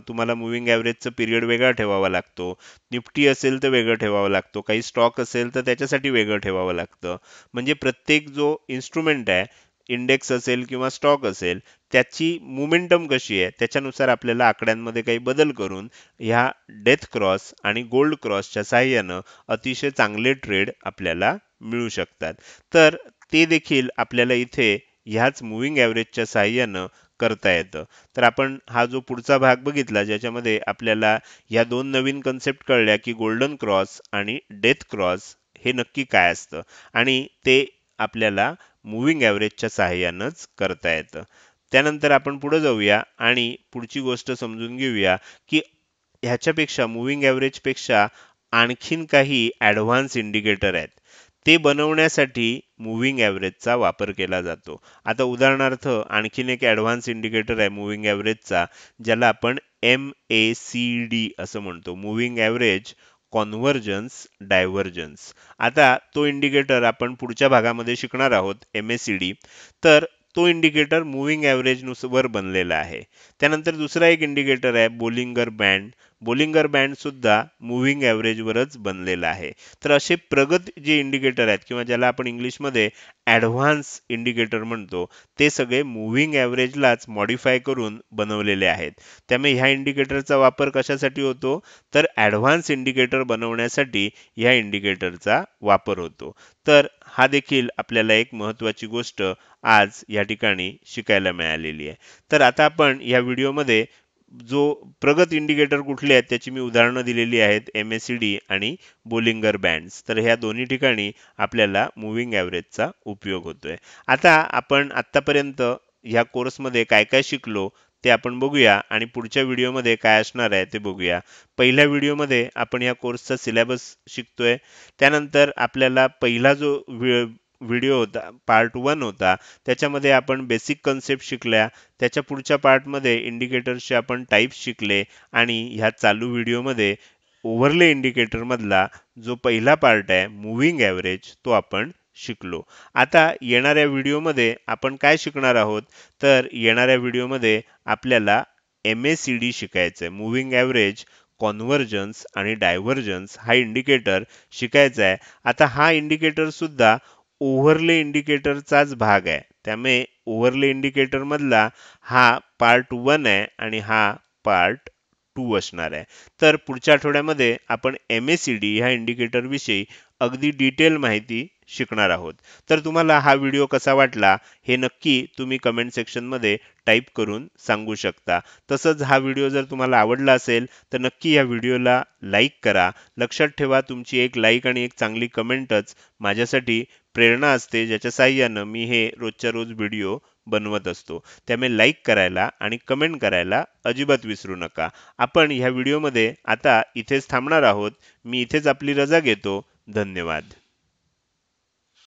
तुम्हाला मूव्हिंग ॲव्हरेजचं पिरियड वेगळा ठेवावा लागतो. निफ्टी असेल तर वेगळं ठेवावं लागतो. काही स्टॉक असेल तर त्याच्यासाठी वेगळं ठेवावं लागतं. म्हणजे प्रत्येक जो इन्स्ट्रुमेंट आहे, इंडेक्स असेल किंवा स्टॉक असेल, त्याची मोमेंटम कशी आहे त्याच्यानुसार आपल्याला आकड्यांमध्ये काही बदल करून ह्या डेथ क्रॉस आणि गोल्ड क्रॉसच्या साहाय्यानं अतिशय चांगले ट्रेड आपल्याला मिळू शकतात. तर ते देखील आपल्याला इथे ह्याच मूव्हिंग ॲव्हरेजच्या साहाय्यानं करता येतं. तर आपण हा जो पुढचा भाग बघितला ज्याच्यामध्ये आपल्याला या दोन नवीन कन्सेप्ट कळल्या, की गोल्डन क्रॉस आणि डेथ क्रॉस हे नक्की काय असतं आणि ते आपल्याला मूव्हिंग ॲव्हरेजच्या साहाय्यानंच करता येतं. त्यानंतर आपण पुढे जाऊया आणि पुढची गोष्ट समजून घेऊया, की ह्याच्यापेक्षा मूव्हिंग ॲव्हरेजपेक्षा आणखीन काही ॲडव्हान्स इंडिकेटर आहेत. ते बनवण्यासाठी मूव्हिंग ॲव्हरेजचा वापर केला जातो. आता उदाहरणार्थ आणखीन एक ॲडव्हान्स इंडिकेटर आहे मूव्हिंग ॲव्हरेजचा, ज्याला आपण MACD असं म्हणतो. Moving average convergence divergence. आता तो इंडिकेटर आपण पुढच्या भागामध्ये शिकणार आहोत, MACD. तर तो इंडिकेटर मूव्हिंग ॲव्हरेजनुसार बनलेला आहे. त्यानंतर दुसरा एक इंडिकेटर आहे बोलिंगर बँड. बोलिंगर बँड सुद्धा मूव्हिंग ॲव्हरेजवरच बनलेला आहे. तर असे प्रगत जे इंडिकेटर आहेत किंवा ज्याला आपण इंग्लिशमध्ये ॲडव्हान्स इंडिकेटर म्हणतो, ते सगळे मूव्हिंग ॲव्हरेजलाच मॉडिफाय करून बनवलेले आहेत. त्यामुळे ह्या इंडिकेटरचा वापर कशासाठी होतो, तर ॲडव्हान्स इंडिकेटर बनवण्यासाठी ह्या इंडिकेटरचा वापर होतो. तर हा देखील आपल्याला एक महत्त्वाची गोष्ट आज या ठिकाणी शिकायला मिळालेली आहे. तर आता आपण या व्हिडिओमध्ये जो प्रगत इंडिकेटर कुठले आहेत त्याची मी उदाहरणं दिलेली आहेत, MACD आणि बोलिंगर बँड्स. तर ह्या दोन्ही ठिकाणी आपल्याला मूव्हिंग ॲव्हरेजचा उपयोग होतोय. आता आपण आत्तापर्यंत ह्या कोर्समध्ये काय काय शिकलो ते आपण बघूया आणि पुढच्या व्हिडिओमध्ये काय असणार आहे ते बघूया. पहिल्या व्हिडिओमध्ये आपण या कोर्सचा सिलेबस शिकतोय. त्यानंतर आपल्याला पहिला जो व्हिडिओ होता, पार्ट 1 होता, त्याच्यामध्ये आपण बेसिक कन्सेप्ट शिकल्या. त्याच्या पुढच्या पार्टमध्ये इंडिकेटर्सचे आपण टाईप्स शिकले आणि ह्या चालू व्हिडिओमध्ये ओव्हरले इंडिकेटर मधला जो पहिला पार्ट आहे मूव्हिंग ॲव्हरेज तो आपण शिकलो. आता येणाऱ्या व्हिडिओमध्ये आपण काय शिकणार आहोत, तर येणाऱ्या व्हिडिओमध्ये आपल्याला MACD शिकायचं आहे. मूव्हिंग ॲव्हरेज कॉन्व्हर्जन्स आणि डायव्हर्जन्स हा इंडिकेटर शिकायचा आहे. आता हा इंडिकेटर सुद्धा ओव्हरले इंडिकेटरचाच भाग आहे. त्यामुळे ओव्हरले इंडिकेटर मधला हा पार्ट 1 आहे आणि हा पार्ट 2 असणार आहे. तर पुढच्या आठवड्यामध्ये आपण MACD ह्या इंडिकेटर विषयी अगदी डिटेल माहिती शिकणार आहोत. तर तुम्हाला हा व्हिडिओ कसा वाटला हे नक्की तुम्ही कमेंट सेक्शनमध्ये टाईप करून सांगू शकता. तसंच हा व्हिडिओ जर तुम्हाला आवडला असेल तर नक्की या व्हिडिओला लाईक करा. लक्षात ठेवा तुमची एक लाईक आणि एक चांगली कमेंटच माझ्यासाठी प्रेरणा असते, ज्याच्या साहाय्यानं मी हे रोजच्या रोज व्हिडिओ बनवत असतो. त्यामुळे लाईक करायला आणि कमेंट करायला अजिबात विसरू नका. आपण ह्या व्हिडिओमध्ये आता इथेच थांबणार आहोत. मी इथेच आपली रजा घेतो. धन्यवाद.